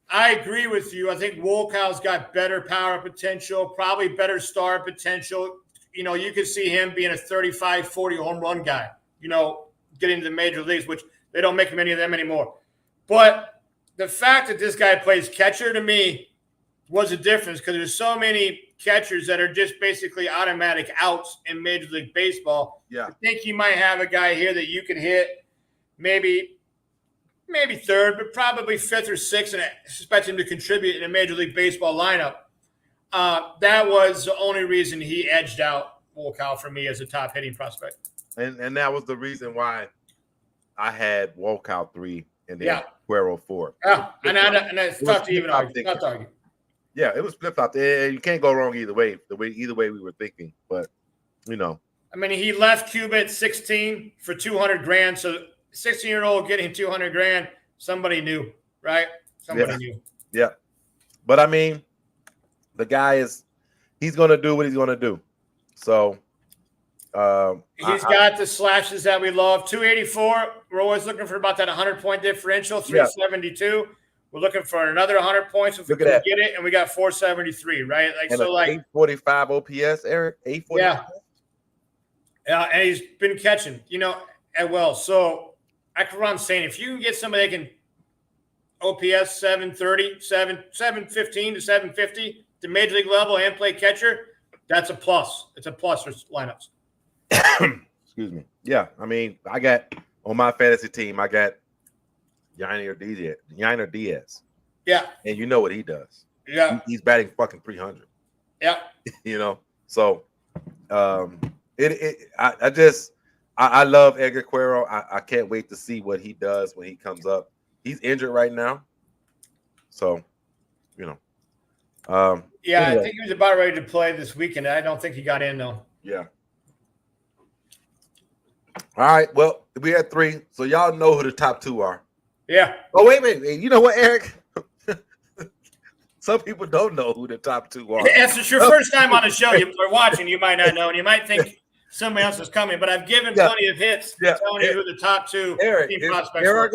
I agree with you. I think Wolkow's got better power potential, probably better star potential. You could see him being a 35, 40 home run guy, getting to the major leagues, which they don't make many of them anymore. But the fact that this guy plays catcher to me was a difference because there's so many catchers that are just basically automatic outs in Major League Baseball. Yeah. I think you might have a guy here that you can hit maybe third, but probably fifth or sixth, and I expect him to contribute in a Major League Baseball lineup. That was the only reason he edged out Wolkow for me as a top hitting prospect. And that was the reason why I had Wolkow 3 and then Cuero 4. Yeah, and it's tough to even argue. Tough to argue. Yeah, it was flip-flop. You can't go wrong either way. Either way we were thinking, but I mean, he left Cuba at 16 for $200,000. So 16-year-old getting $200,000, somebody knew, right? Somebody knew. Yeah. But I mean, the guy he's gonna do what he's gonna do. So he's got the slashes that we love. 284. We're always looking for about that 100-point differential. 372. We're looking for another 100 points if we can get it, and we got 473, right? 845 OPS, Eric. 845. Yeah, and he's been catching, at well. So I could run saying if you can get somebody that can OPS 730, 715 to 750 to major league level and play catcher, that's a plus. It's a plus for lineups. Excuse me. Yeah, I mean, I got on my fantasy team, I got Yainer Diaz. Yeah. And you know what he does. Yeah. He's batting fucking 300. Yeah. So I love Edgar Cuero. I can't wait to see what he does when he comes up. He's injured right now. So, anyway. I think he was about ready to play this weekend. I don't think he got in though. Yeah. All right. Well, we had 3, so y'all know who the top 2 are. Yeah. Oh, wait. You know what, Eric? Some people don't know who the top 2 are. If it's your first time on the show, you're watching, you might not know, and you might think somebody else is coming. But I've given plenty of hits telling you who the top 2 team prospects are.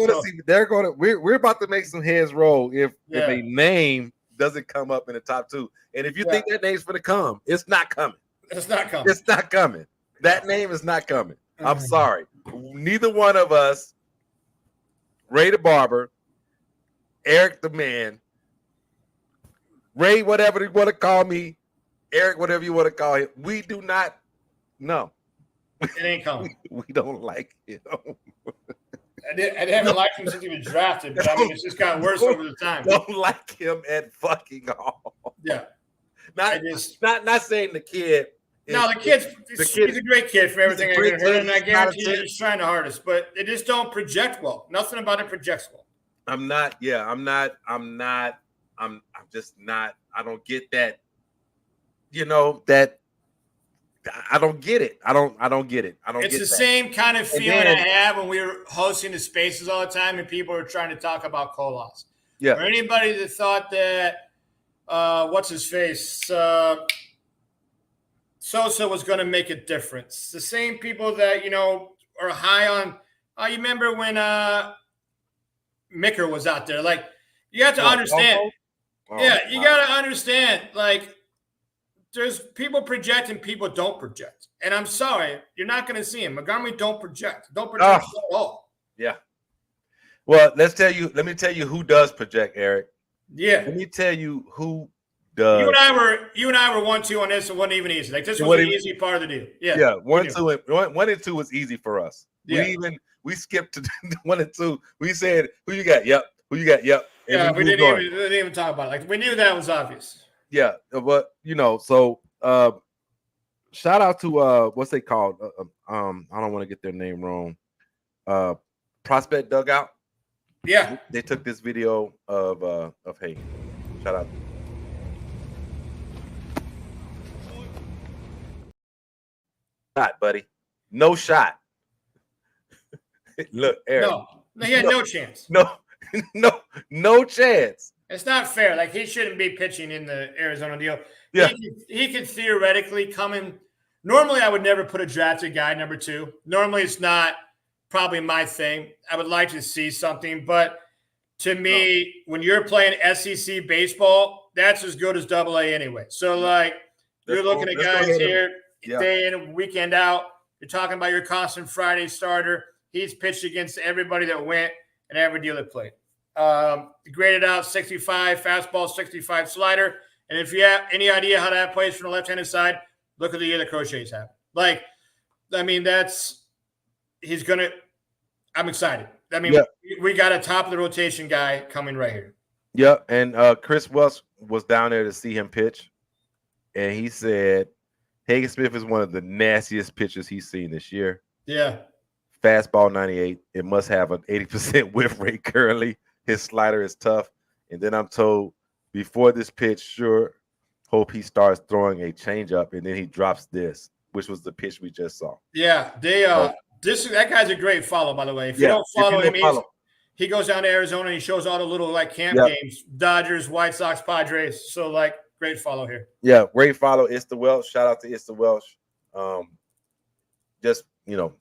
We're about to make some heads roll if a name doesn't come up in the top 2. And if you think that name's going to come, it's not coming. It's not coming. It's not coming. That name is not coming. I'm sorry. Neither one of us, Ray the Barber, Eric the Man, Ray, whatever you want to call me, Eric, whatever you want to call him, we do not know. It ain't coming. We don't like him. I haven't liked him since he was drafted, but I mean, it's just gotten worse over the time. Don't like him at fucking all. Yeah. Not saying the kid. No, he's a great kid for everything I heard, and I guarantee you he's trying the hardest, but they just don't project well. Nothing about it projects well. I'm just not. I don't get that. That I don't get it. I don't get it. It's the same kind of feeling I have when we were hosting the spaces all the time and people were trying to talk about Colas. Yeah. Or anybody that thought that what's his face? Sosa was going to make a difference. The same people that, are high on you remember when Micker was out there? Like, you have to understand. You got to understand, like, there's people project and people don't project. And I'm sorry, you're not going to see him. Montgomery don't project. Don't project at all. Yeah. Well, let me tell you who does project, Eric. Yeah. Let me tell you who does. You and I were 1-2 on this. It wasn't even easy. Like, this was an easy part of the deal. Yeah. Yeah. 1 and 2 was easy for us. Yeah. We skipped to 1 and 2. We said, who you got? Yep. Who you got? Yep. And we didn't even talk about it. Like, we knew that was obvious. Yeah, but so shout out to what's they called? I don't want to get their name wrong. Prospect Dugout. Yeah, they took this video of hey, shout out. Shot, buddy. No shot. Look, Eric. No, he had no chance. No, no chance. It's not fair. Like, he shouldn't be pitching in the Arizona deal. Yeah. He could theoretically come in. Normally, I would never put a drafted guy number 2. Normally, it's not probably my thing. I would like to see something. But to me, when you're playing SEC baseball, that's as good as AA anyway. So, like, you're looking at guys here, day in, weekend out. You're talking about your constant Friday starter. He's pitched against everybody that went and every deal that played. Graded out 65 fastball, 65 slider. And if you have any idea how that plays from the left-handed side, look at the year that Crochet's had. Like, I mean, he's going to – I'm excited. I mean, we got a top-of-the-rotation guy coming right here. Yeah, and Chris Welsh was down there to see him pitch, and he said Hagen Smith is one of the nastiest pitchers he's seen this year. Yeah. Fastball 98. It must have an 80% whiff rate currently. His slider is tough. And then I'm told before this pitch, hope he starts throwing a changeup, and then he drops this, which was the pitch we just saw. Yeah, that guy's a great follow, by the way. If you don't follow him, he goes down to Arizona and he shows all the little like camp games, Dodgers, White Sox, Padres. So like, great follow here. Yeah, great follow. Ista Welsh. Shout out to Ista Welsh. Just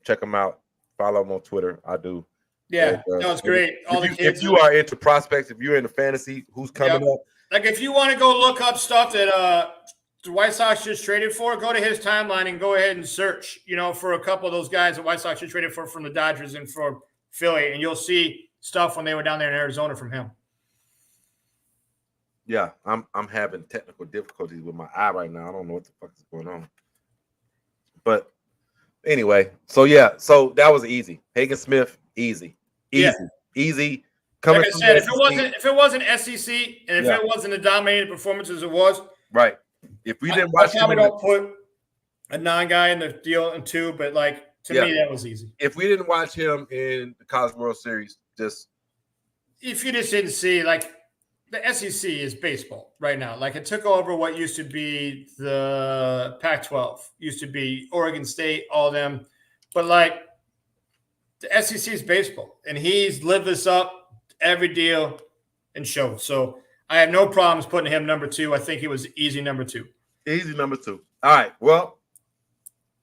check him out. Follow him on Twitter. I do. Yeah, no, it's great. If you are into prospects, if you're into fantasy, who's coming up? Like, if you want to go look up stuff that the White Sox just traded for, go to his timeline and go ahead and search, for a couple of those guys the White Sox just traded for from the Dodgers and from Philly, and you'll see stuff when they were down there in Arizona from him. Yeah, I'm having technical difficulties with my eye right now. I don't know what the fuck is going on. But anyway, so that was easy. Hagen Smith, easy. Coming like I said, if it wasn't SEC and if it wasn't a dominated performance as it was, right. If we didn't watch him, I don't put a 9 guy in the deal and 2, but like to me that was easy. If we didn't watch him in the College World Series, if you just didn't see, like, the SEC is baseball right now. Like, it took over what used to be the Pac-12, used to be Oregon State, all them, but like, the SEC is baseball, and he's lived this up every deal and showed. So I have no problems putting him number 2. I think he was easy number 2. Easy number 2. All right. Well,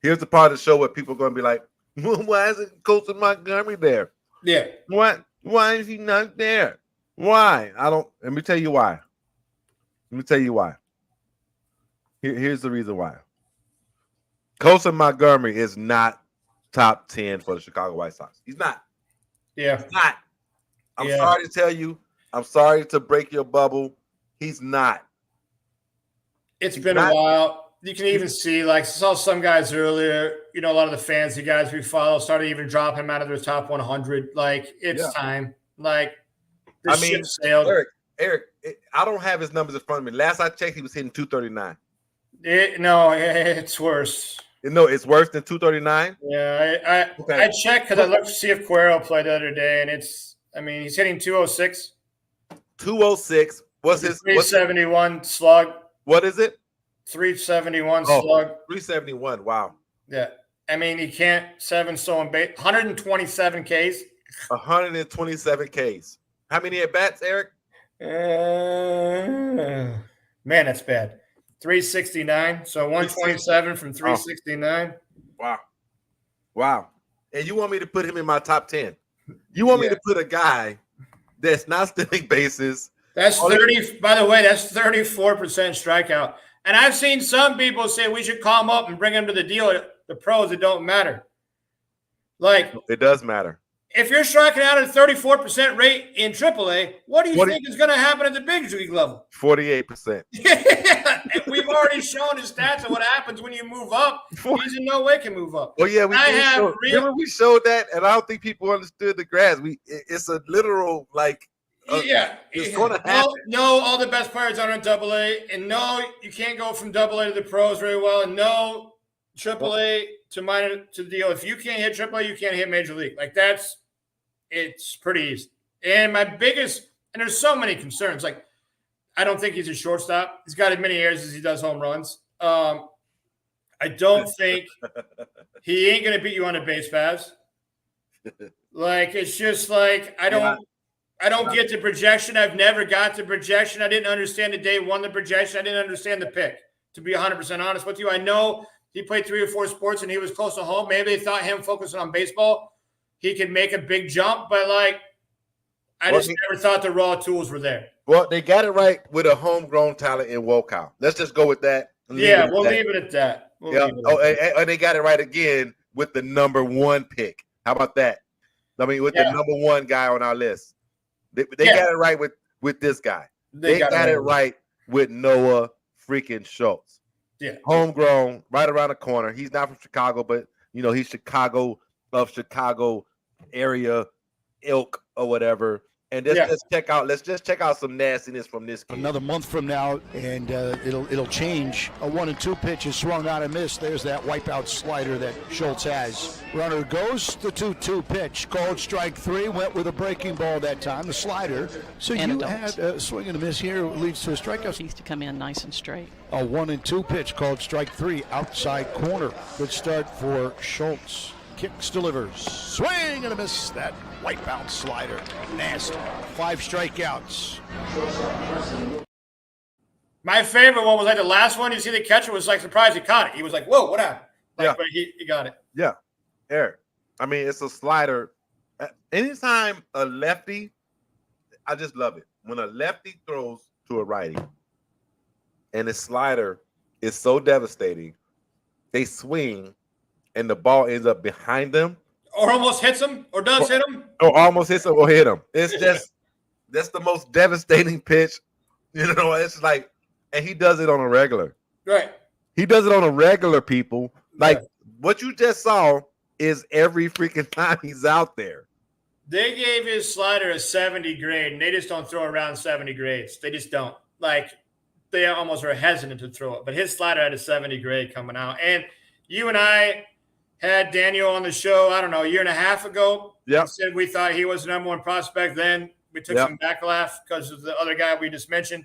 here's the part of the show where people are going to be like, well, why isn't Colton Montgomery there? Yeah. Why is he not there? Why? Let me tell you why. Here's the reason why. Colton Montgomery is not top 10 for the Chicago White Sox. He's not. Yeah. He's not. I'm sorry to tell you. I'm sorry to break your bubble. He's not. He's been a while. You can even see, like, saw some guys earlier, a lot of the fancy guys we follow started even dropping him out of their top 100. Like, it's time. Like, ship sailed. Eric, I don't have his numbers in front of me. Last I checked, he was hitting 239. No, it's worse. No, it's worse than 239? Yeah, I checked because I looked to see if Cuero played the other day, and he's hitting 206. 206. What's his 371 slug? What is it? 371 slug. 371. Wow. Yeah. He can't 7 stolen base. 127 Ks. 127 Ks. How many at bats, Eric? Man, that's bad. 369. So 127 from 369. Wow. And you want me to put him in my top 10? You want me to put a guy that's not stealing bases? That's 30. By the way, that's 34% strikeout. And I've seen some people say we should call him up and bring him to the deal. The pros, it don't matter. Like, it does matter. If you're striking out at a 34% rate in AAA, what do you think is going to happen at the big league level? 48%. And we've already shown his stats of what happens when you move up. He's in no way can move up. Well, yeah, remember we showed that, and I don't think people understood the graphs. It's a literal, like, it's going to happen. No, all the best players are in AA, and no, you can't go from AA to the pros very well, and no, AAA to minor to the deal. If you can't hit AAA, you can't hit Major League. Like, it's pretty easy. And my biggest, and there's so many concerns. Like, I don't think he's a shortstop. He's got as many errors as he does home runs. I don't think he ain't going to beat you on a base pass. Like, it's just like, I don't I don't get the projection. I've never got the projection. I didn't understand the day one, the projection. I didn't understand the pick, to be 100% honest with you. I know he played 3 or 4 sports and he was close to home. Maybe they thought him focusing on baseball, he could make a big jump, but I just never thought the raw tools were there. Well, they got it right with a homegrown talent in Wokow. Let's just go with that. Yeah, we'll leave it at that. And they got it right again with the number 1 pick. How about that? I mean, with the number 1 guy on our list. They got it right with this guy. They got it right with Noah freaking Schultz. Yeah. Homegrown, right around the corner. He's not from Chicago, but, he's Chicago area ilk or whatever. And let's just check out some nastiness from this kid. Another month from now, and it'll change. A 1-2 pitch is swung out and missed. There's that wipeout slider that Schultz has. Runner goes, the 2-2 pitch. Called strike 3, went with a breaking ball that time, the slider. So you had a swing and a miss here, leads to a strikeout. Needs to come in nice and straight. A 1-2 pitch called strike 3, outside corner. Good start for Schultz. Kicks, delivers, swing and a miss. That wipeout slider, nasty. 5 strikeouts. My favorite one was the last one. You see, the catcher was surprised he caught it. He was like, "Whoa, what happened?" But he got it. Yeah, Eric. I mean, it's a slider. Anytime a lefty, I just love it when a lefty throws to a righty, and the slider is so devastating. They swing. And the ball ends up behind them. Or almost hits him, or does hit him. Or almost hits him or hit him. It's just, that's the most devastating pitch. It's and he does it on a regular. Right. He does it on a regular, people. What you just saw is every freaking time he's out there. They gave his slider a 70 grade, and they just don't throw around 70 grades. They just don't. They almost are hesitant to throw it. But his slider had a 70 grade coming out. And you and I had Daniel on the show, I don't know, a year and a half ago. Yeah. Said we thought he was the number 1 prospect then. We took some backlash because of the other guy we just mentioned.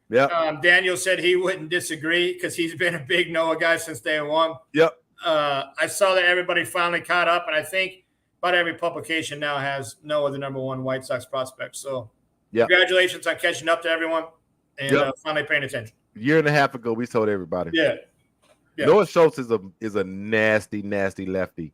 Yeah. Daniel said he wouldn't disagree because he's been a big Noah guy since day 1. Yep. I saw that everybody finally caught up, and I think about every publication now has Noah the number 1 White Sox prospect. So congratulations on catching up to everyone and finally paying attention. A year and a half ago, we told everybody. Yeah. Noah Schultz is a nasty, nasty lefty.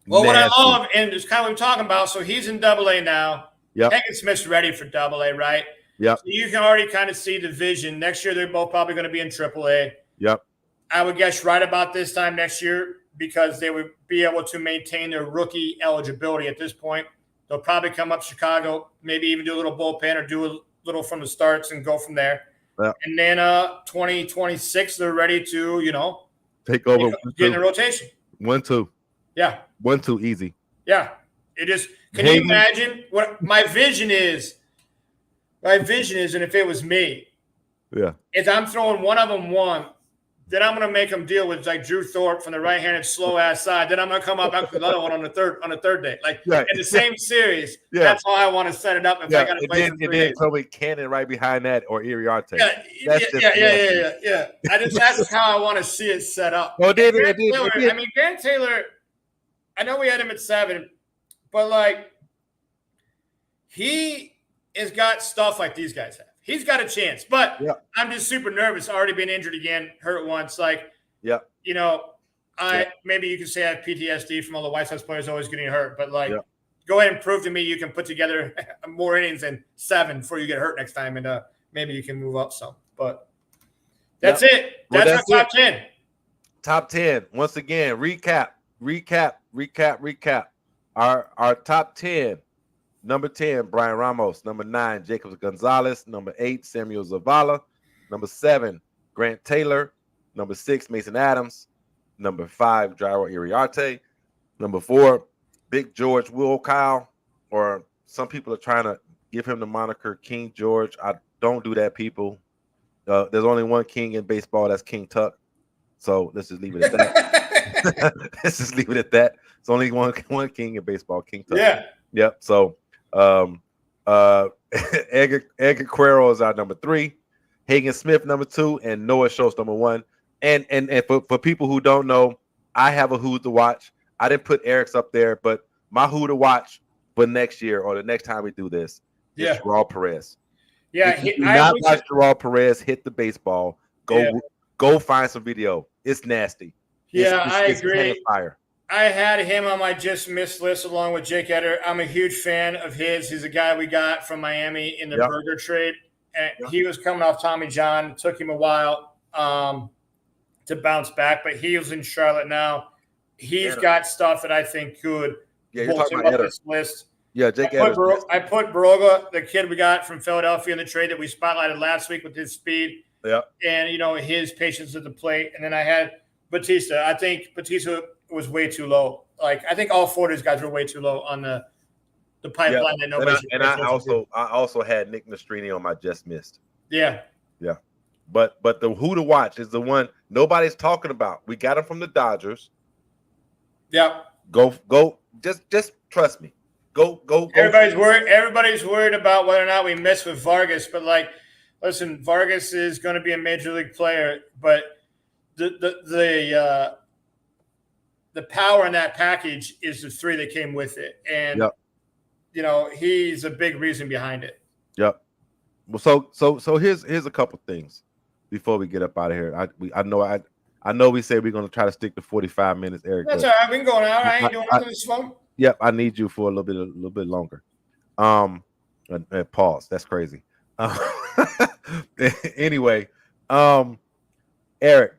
Well, what I love, and it's kind of what we're talking about, so he's in AA now. Yep. Hagen Smith's ready for AA, right? Yep. So you can already kind of see the vision. Next year, they're both probably going to be in AAA. Yep. I would guess right about this time next year because they would be able to maintain their rookie eligibility at this point. They'll probably come up Chicago, maybe even do a little bullpen or do a little from the starts and go from there. Yep. And then 2026, they're ready to, take over. Get in the rotation. 1-2. Yeah. 1-2 easy. Yeah. Can you imagine what my vision is? My vision is, and if it was me, if I'm throwing one of them then I'm going to make them deal with Drew Thorpe from the right-handed slow-ass side. Then I'm going to come up with another one on the third day. In the same series, that's how I want to set it up. If I got to play and then probably Cannon right behind that or Iriarte. Yeah. That's how I want to see it set up. Well, Grant Taylor, I know we had him at 7, but he has got stuff like these guys have. He's got a chance, but I'm just super nervous. Already been injured again, hurt once. Maybe you could say I have PTSD from all the White Sox players always getting hurt, but go ahead and prove to me you can put together more innings than 7 before you get hurt next time, and maybe you can move up some. But that's it. That's our top 10. Top 10. Once again, recap. Our top 10. Number 10, Brian Ramos. Number 9, Jacob Gonzalez. Number 8, Samuel Zavala. Number 7, Grant Taylor. Number 6, Mason Adams. Number 5, Jairo Iriarte. Number 4, Big George Wilkow. Or some people are trying to give him the moniker King George. I don't do that, people. There's only one king in baseball. That's King Tuck. So let's just leave it at that. Let's just leave it at that. It's only one king in baseball, King Tuck. Yeah. Yep. So Edgar Cuero is our number 3, Hagen Smith number 2, and Noah Schultz number 1. And for people who don't know, I have a who to watch. I didn't put Eric's up there, but my who to watch for next year or the next time we do this Yeah. It's Gerald Perez. Yeah, If you do not watch Gerald Perez hit the baseball, go find some video. It's nasty. Yeah, I it's agree. fire. I had him on my just missed list along with Jake Eder. I'm a huge fan of his. He's a guy we got from Miami in the burger trade. And he was coming off Tommy John. It took him a while to bounce back, but he was in Charlotte now. He's got stuff that I think could bolt him up this list. Yeah, Jake Eder. I put Baroga, the kid we got from Philadelphia in the trade that we spotlighted last week with his speed. Yeah. And, his patience at the plate. And then I had Batista. I think Batista was way too low. Like, I think all 4 of these guys were way too low on the pipeline that nobody. And I also had Nick Nastrini on my just missed. Yeah. Yeah. But the who to watch is the one nobody's talking about. We got him from the Dodgers. Yeah. Go. Just trust me. Go. Everybody's worried about whether or not we miss with Vargas, but listen, Vargas is going to be a major league player, but the power in that package is the 3 that came with it, and he's a big reason behind it. Yep. Well, so here's a couple things before we get up out of here. I know we say we're going to try to stick to 45 minutes, Eric. That's all right. We've been going out. I ain't doing nothing this phone. Yep, I need you for a little bit longer. And pause. That's crazy. Anyway, Eric.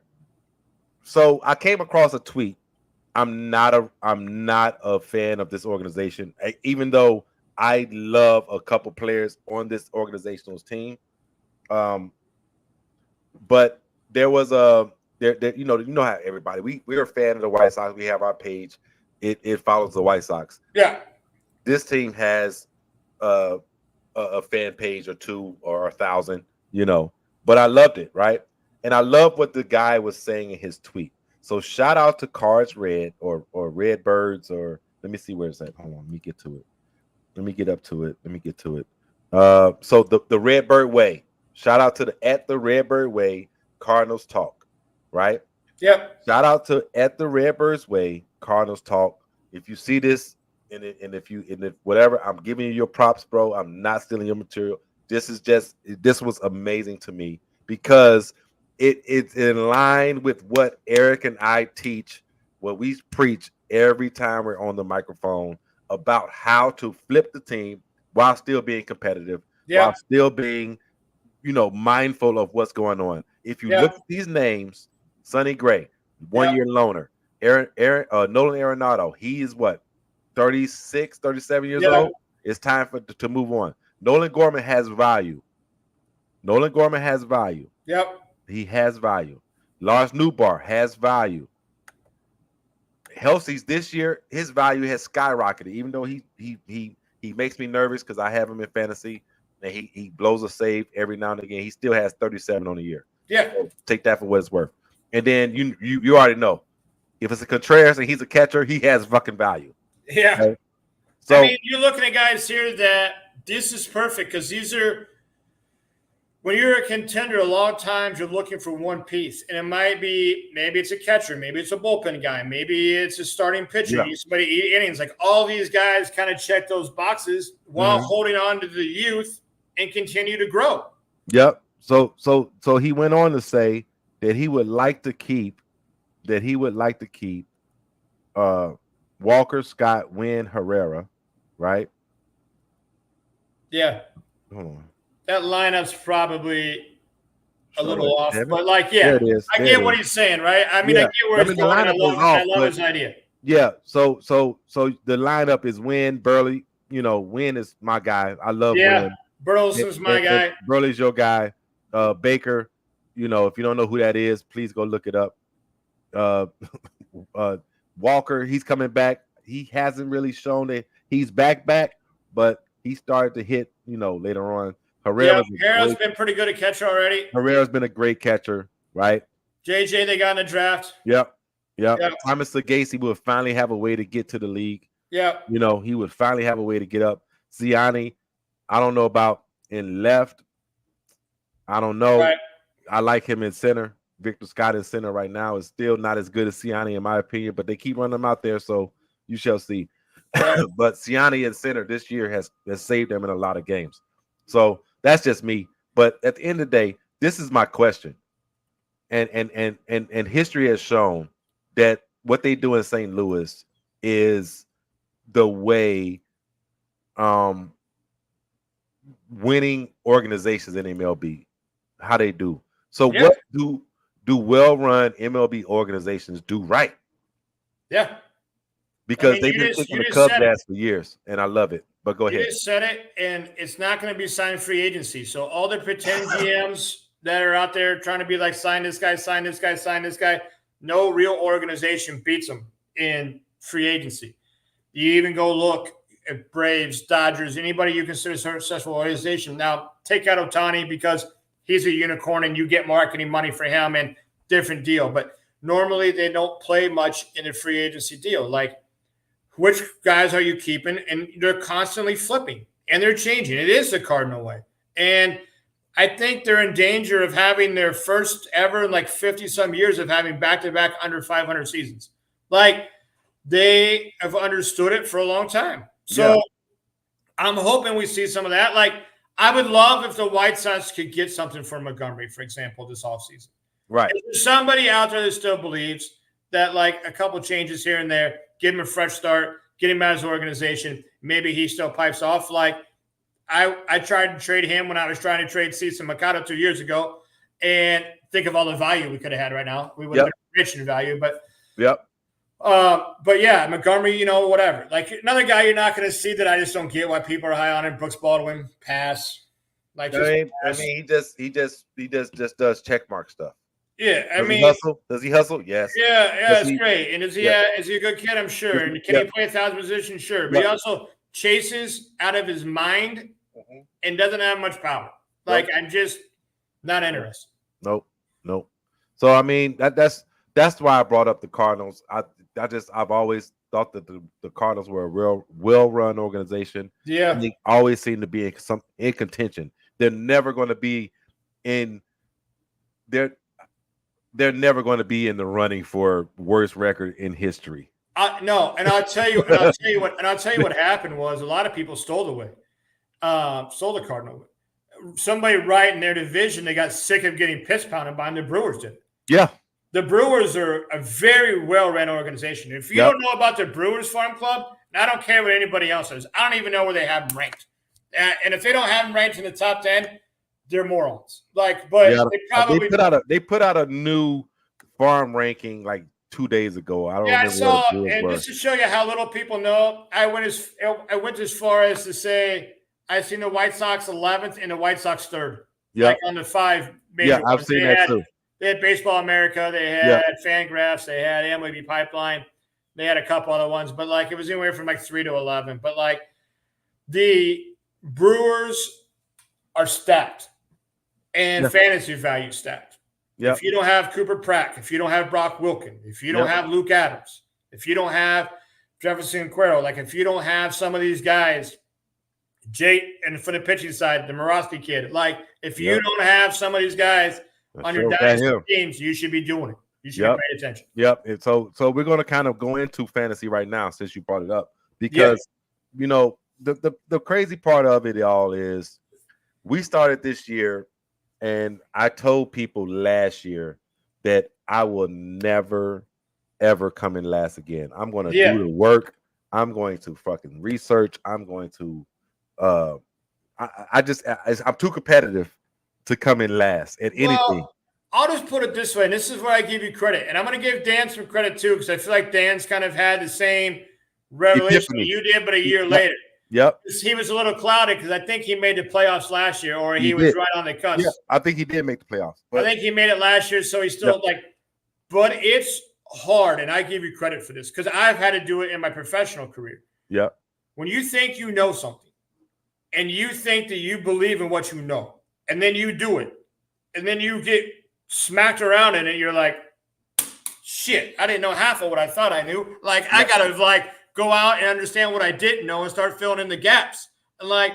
So I came across a tweet. I'm not a fan of this organization, even though I love a couple players on this organizational team. But there was you know how everybody we're a fan of the White Sox. We have our page. It follows the White Sox. Yeah. This team has a fan page or 2 or 1,000, but I loved it, right? And I love what the guy was saying in his tweet. So shout out to Cards Red or Red Birds, or let me see where it's at. Hold on, let me get to it. Let me get up to it. Let me get to it. So the Red Bird Way. Shout out to the Red Bird Way Cardinals Talk, right? Yep. Shout out to the Red Birds Way Cardinals Talk. If you see this and if whatever, I'm giving you your props, bro. I'm not stealing your material. This was amazing to me because it's in line with what Eric and I teach, what we preach every time we're on the microphone about how to flip the team while still being competitive, while still being, mindful of what's going on. If you look at these names, Sonny Gray, 1-year loaner, Nolan Arenado, he is what, 36, 37 years old? It's time to move on. Nolan Gorman has value. Yep. He has value. Lars Newbar has value. Helsley's this year, his value has skyrocketed, even though he makes me nervous because I have him in fantasy and he blows a save every now and again. He still has 37 on the year. Yeah. So take that for what it's worth. And then you already know, if it's a Contreras and he's a catcher, he has fucking value. Yeah. Right? So you're looking at guys here that this is perfect because these are, when you're a contender, a lot of times you're looking for one piece, and it might be maybe it's a catcher, maybe it's a bullpen guy, maybe it's a starting pitcher. You need somebody to eat innings. Like all these guys kind of check those boxes while holding on to the youth and continue to grow. Yep. So he went on to say that he would like to keep Walker, Scott, Wynn, Herrera, right? Yeah. Hold on. That lineup's probably a little off, but there it is. I get what he's saying, right? I mean, I get where it's going. I love his idea. Yeah. So the lineup is Wynn, Burley. Wynn is my guy. I love Wynn. Burleson's my guy. Burley's your guy. Baker, if you don't know who that is, please go look it up. Walker, he's coming back. He hasn't really shown that he's back, but he started to hit, later on. Herrera's been pretty good at catcher already. Herrera's been a great catcher, right? JJ, they got in the draft. Yep. Thomas Sagasi will finally have a way to get to the league. Yeah. He would finally have a way to get up. Ziani, I don't know about in left. I don't know. Right. I like him in center. Victor Scott in center right now is still not as good as Siani, in my opinion, but they keep running him out there, so you shall see. But Siani in center this year has saved them in a lot of games. So that's just me. But at the end of the day, this is my question. And history has shown that what they do in St. Louis is the way winning organizations in MLB, how they do. So Yeah. what do well-run MLB organizations do right? Yeah. Because they've been kicking the Cubs ass for years, and I love it. But go ahead. You just said it, and it's not going to be signed free agency. So all the pretend GMs that are out there trying to be like, sign this guy, sign this guy, sign this guy, no real organization beats them in free agency. You even go look at Braves, Dodgers, anybody you consider a successful organization. Now, take out Ohtani because he's a unicorn and you get marketing money for him and different deal. But normally they don't play much in a free agency deal. Like, which guys are you keeping? And they're constantly flipping and they're changing. It is the Cardinal way. And I think they're in danger of having their first ever in like 50-some years of having back-to-back under 500 seasons. Like, they have understood it for a long time. So I'm hoping we see some of that. Like, I would love if the White Sox could get something for Montgomery, for example, this offseason. Right. If there's somebody out there that still believes that, like, a couple changes here and there, give him a fresh start, get him out of his organization, maybe he still pipes off. Like, I tried to trade him when I was trying to trade Cesar Mercado 2 years ago, and think of all the value we could have had right now. We would have been rich in value, but yeah, Montgomery, whatever. Like, another guy you're not going to see that I just don't get why people are high on him. Brooks Baldwin, pass. Like, pass. He just does check mark stuff. Yeah, Does he hustle? Yes. Yeah, it's great. And is he a good kid? I'm sure. And can he play 1,000 positions? Sure. But he also chases out of his mind and doesn't have much power. Like, I'm just not interested. Nope. So I mean, that's why I brought up the Cardinals. I've always thought that the Cardinals were a real well-run organization. Yeah. And they always seem to be in contention. They're never going to be in they're never going to be in the running for worst record in history. No, and I'll tell you what happened was a lot of people stole the Cardinal. Somebody right in their division, they got sick of getting piss pounded by them. The Brewers did. Yeah. The Brewers are a very well-run organization. If you don't know about the Brewers Farm Club, and I don't care what anybody else says, I don't even know where they have them ranked. And if they don't have them ranked in the top 10, they're morons. Like, but they probably they put out a new farm ranking like 2 days ago. I don't remember. I saw, and just to show you how little people know, I went as far as to say I've seen the White Sox 11th and the White Sox 3rd. Yeah, like on the 5 major ones. I've seen that too. They had Baseball America, they had Fangraphs, they had MLB Pipeline, they had a couple other ones, but like it was anywhere from like 3 to 11. But like the Brewers are stacked and fantasy value stacked. Yeah. If you don't have Cooper Pratt, if you don't have Brock Wilken, if you don't have Luke Adams, if you don't have Jefferson Cuero, like if you don't have some of these guys, and for the pitching side, the Morosky kid, like if you don't have some of these guys on your dynasty teams, you should be doing it. You should be paying attention. Yep. And so we're going to kind of go into fantasy right now since you brought it up because the crazy part of it all is we started this year. And I told people last year that I will never, ever come in last again. I'm going to do the work. I'm going to fucking research. I'm going to I'm too competitive to come in last at anything. I'll just put it this way, and this is where I give you credit. And I'm going to give Dan some credit too, because I feel like Dan's kind of had the same revelation you did, but a year later. Yep. He was a little cloudy because I think he made the playoffs last year, or he was right on the cusp. Yeah, I think he did make the playoffs. I think he made it last year, so he's still but it's hard, and I give you credit for this because I've had to do it in my professional career. Yeah. When you think you know something, and you think that you believe in what you know, and then you do it, and then you get smacked around in it, you're like, shit, I didn't know half of what I thought I knew. Like, I got to, go out and understand what I didn't know and start filling in the gaps. And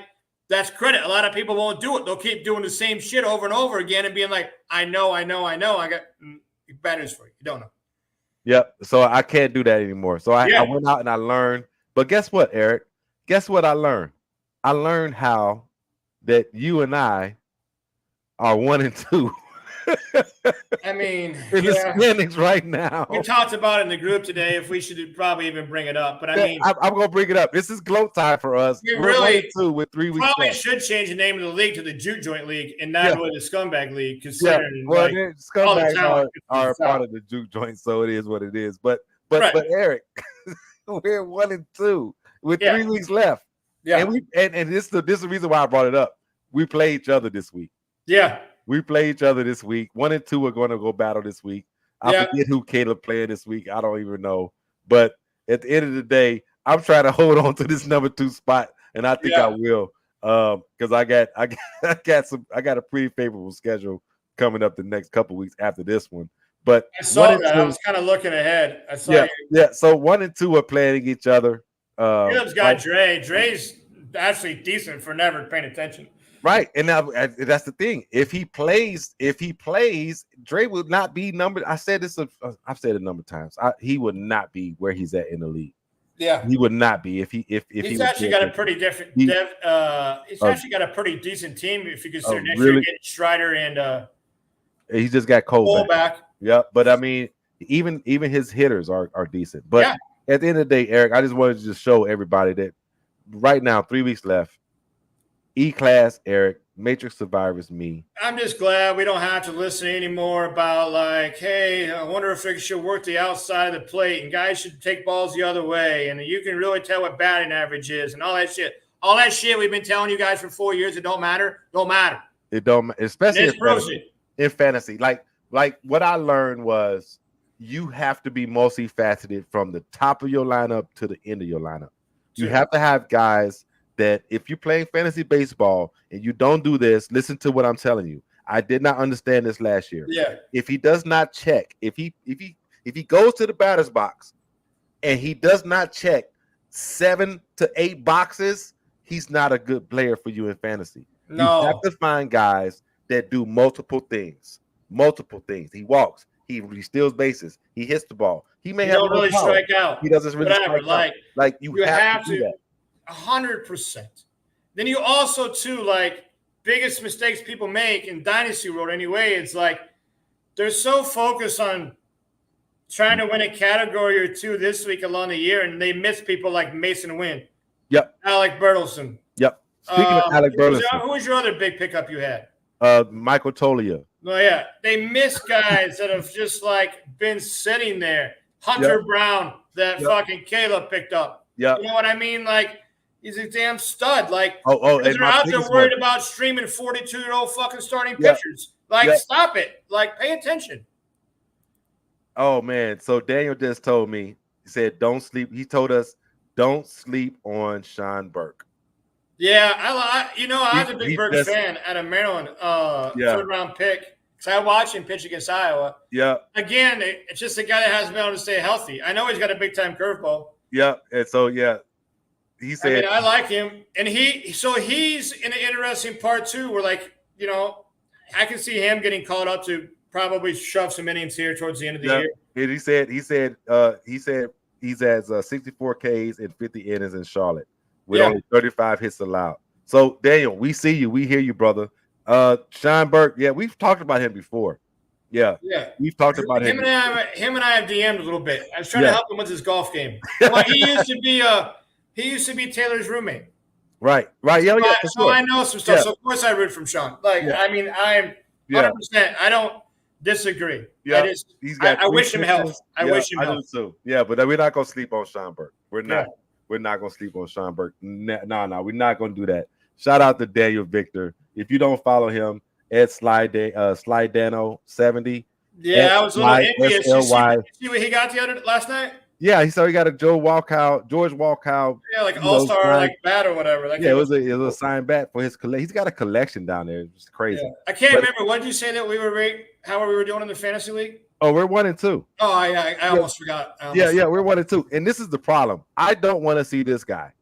that's credit. A lot of people won't do it. They'll keep doing the same shit over and over again and being like, I know. I got bad news for you. You don't know. Yep. So I can't do that anymore. So I went out and I learned. But guess what, Eric? Guess what I learned? I learned how that you and I are 1-2 I mean, in the standings right now. We talked about it in the group today. If we should probably even bring it up, but I mean, I'm going to bring it up. This is gloat time for us. We We're really 1-2 with 3 weeks probably left. should change the name of the league to the Juke Joint League and not really the Scumbag League. Yeah, Considering well, like, scumbags are part of the juke joint, so it is what it is. But Eric, we're 1-2 with 3 weeks left. Yeah, and this is the reason why I brought it up. We play each other this week. Yeah, we play each other this week. 1 and 2 are going to go battle this week. I forget who Caleb playing this week. I don't even know. But at the end of the day, I'm trying to hold on to this number 2 spot, and I think I will. Because I got a pretty favorable schedule coming up the next couple weeks after this one. But I saw that. I was kind of looking ahead. I saw So 1 and 2 are playing each other. Caleb's got Dre. Dre's actually decent for never paying attention. Right, and now that's the thing. If he plays, Dre will not be numbered. I said this. I've said it a number of times. He would not be where he's at in the league. Yeah, he would not be if he's actually got a pretty different. He's actually got a pretty decent team if you consider next year getting Strider and he just got Cole back. Yeah, but I mean, even his hitters are decent. But at the end of the day, Eric, I just wanted to just show everybody that right now, 3 weeks left. E-Class, Eric, Matrix Survivors, me. I'm just glad we don't have to listen anymore about like, hey, I wonder if it should work the outside of the plate and guys should take balls the other way. And you can really tell what batting average is and all that shit. All that shit we've been telling you guys for 4 years, it don't matter. Don't matter. It don't, especially in fantasy. Like what I learned was you have to be multifaceted from the top of your lineup to the end of your lineup. You have to have guys that if you're playing fantasy baseball and you don't do this, listen to what I'm telling you. I did not understand this last year. Yeah. If he does not check, if he goes to the batter's box and he does not check 7 to 8 boxes, he's not a good player for you in fantasy. No. You have to find guys that do multiple things. He walks. He steals bases. He hits the ball. He may have don't really strike out. He doesn't really strike out. Like you have to do that. 100%. Then you also too like biggest mistakes people make in Dynasty World anyway. It's like they're so focused on trying to win a category or two this week along the year, and they miss people like Mason Wynn. Yep. Alec Bertelson. Yep. Speaking of Alec Bertelson, who was your other big pickup you had? Michael Tolia. Oh yeah, they miss guys that have just like been sitting there. Hunter Brown, that fucking Caleb picked up. Yeah. You know what I mean? Like. He's a damn stud. Like, and they're out there worried about streaming 42-year-old fucking starting pitchers. Like, stop it. Like, pay attention. Oh, man. So Daniel just told me, he said, don't sleep. He told us, don't sleep on Sean Burke. Yeah, I was a big Burke fan out of Maryland, third-round pick. Because I watched him pitch against Iowa. Yeah. Again, it's just a guy that hasn't been able to stay healthy. I know he's got a big-time curveball. Yeah, and so, he said, I like him, and he's in an interesting part too, where like I can see him getting called up to probably shove some innings here towards the end of the year. And he said he's at 64 Ks and 50 innings in Charlotte with only 35 hits allowed. So Daniel, we see you, we hear you, brother. Sean Burke, we've talked about him before. Yeah, we've talked about him. Him and I have DM'd a little bit. I was trying to help him with his golf game. Well, he used to be Taylor's roommate. Right. Yeah. So I know some stuff. So of course I root from Sean. I mean, I'm 100%. I don't disagree. Yeah. I wish him health. I wish him health. I do too. Yeah, but we're not gonna sleep on Sean Burke. We're not. We're not gonna sleep on Sean Burke. No, we're not gonna do that. Shout out to Daniel Victor. If you don't follow him, at Slydano 70. Yeah, I was a little envious. You see what he got last night? Yeah, he got a George Walkout. Yeah, like all-star like bat or whatever. It was a signed bat for his collection. He's got a collection down there. It's crazy. Yeah. I can't remember. What did you say that how we were doing in the fantasy league? Oh, we're 1 and 2. Oh, I almost forgot. We're 1 and 2. And this is the problem. I don't want to see this guy.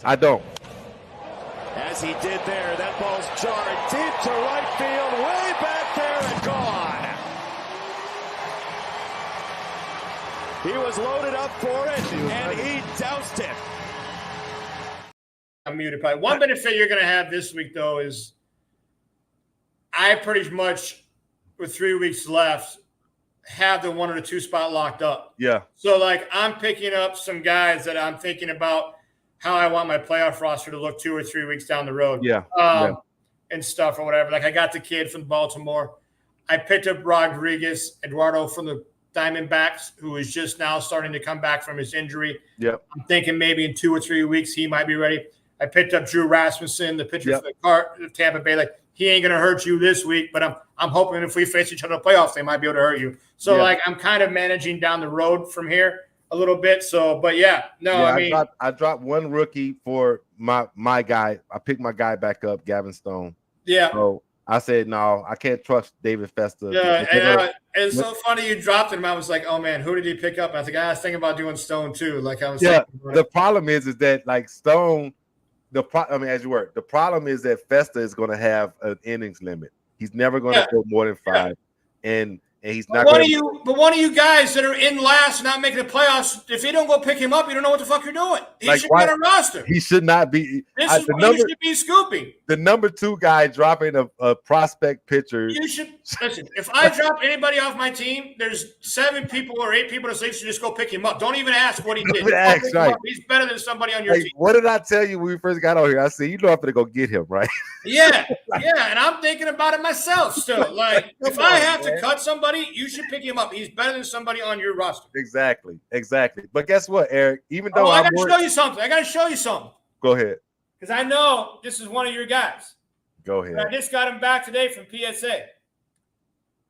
I don't. As he did there, that ball's jarred deep to right field, way back there and gone. He was loaded up for it, and he doused it. I'm muted. Probably one benefit you're going to have this week though is I pretty much with 3 weeks left have the 1 or the 2 spot locked up. Yeah. So like I'm picking up some guys that I'm thinking about how I want my playoff roster to look 2 or 3 weeks down the road. Yeah. And stuff or whatever. Like I got the kid from Baltimore. I picked up Eduardo from the Diamondbacks, who is just now starting to come back from his injury. Yep. I'm thinking maybe in 2 or 3 weeks he might be ready. I picked up Drew Rasmussen, the pitcher for the Tampa Bay. Like he ain't gonna hurt you this week, but I'm hoping if we face each other in the playoffs, they might be able to hurt you. So like I'm kind of managing down the road from here a little bit. So, but I dropped one rookie for my guy. I picked my guy back up, Gavin Stone. Yeah. So I said, no, I can't trust David Festa. Yeah, and it's so funny you dropped him. I was like, oh man, who did he pick up? I was like, I was thinking about doing Stone too. Like I was. Yeah. The problem is that like Stone, the problem is that Festa is going to have an innings limit. He's never going to go more than 5, and he's not. But one of you guys that are in last, not making the playoffs, if you don't go pick him up, you don't know what the fuck you're doing. He should be on a roster. He should not be. This is what you should be scooping. The number 2 guy dropping a prospect pitcher. You should listen. If I drop anybody off my team, there's 7 people or 8 people that say, just go pick him up. Don't even ask what he did. Right. He's better than somebody on your team. What did I tell you when we first got on here? I said, you know I'm going to go get him, right? Yeah, and I'm thinking about it myself still. Like, if I have to cut somebody, you should pick him up. He's better than somebody on your roster. Exactly. But guess what, Eric? Even though I got to show you something. Go ahead. Because I know this is one of your guys. Go ahead. I just got him back today from PSA.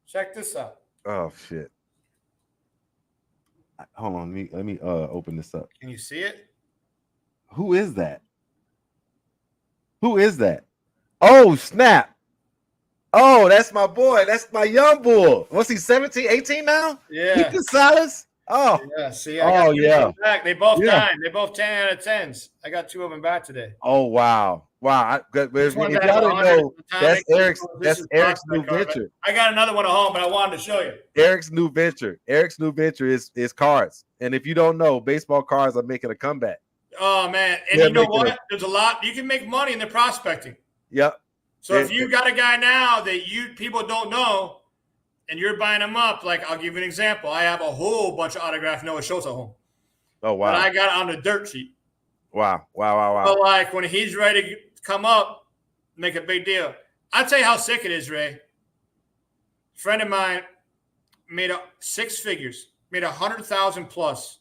Check this out. Oh shit! Hold on, let me open this up. Can you see it? Who is that? Oh snap! Oh, that's my boy. That's my young bull. What's he? 17, 18 now? Yeah. He Gonzalez. Oh yeah. See, back. They both 9. They both 10 out of 10s. I got 2 of them back today. Oh wow. If y'all didn't know, that's Eric's new venture. I got another one at home, but I wanted to show you. Eric's new venture is cards. And if you don't know, baseball cards are making a comeback. Oh man. And you know what? There's a lot you can make money in the prospecting. Yep. So if you got a guy now that people don't know and you're buying them up, like I'll give you an example. I have a whole bunch of autographed Noah Schultz at home. Oh wow. But I got it on the dirt sheet. Wow. But like when he's ready to come up, make a big deal. I'll tell you how sick it is, Ray. A friend of mine made 6 figures, made 100,000 plus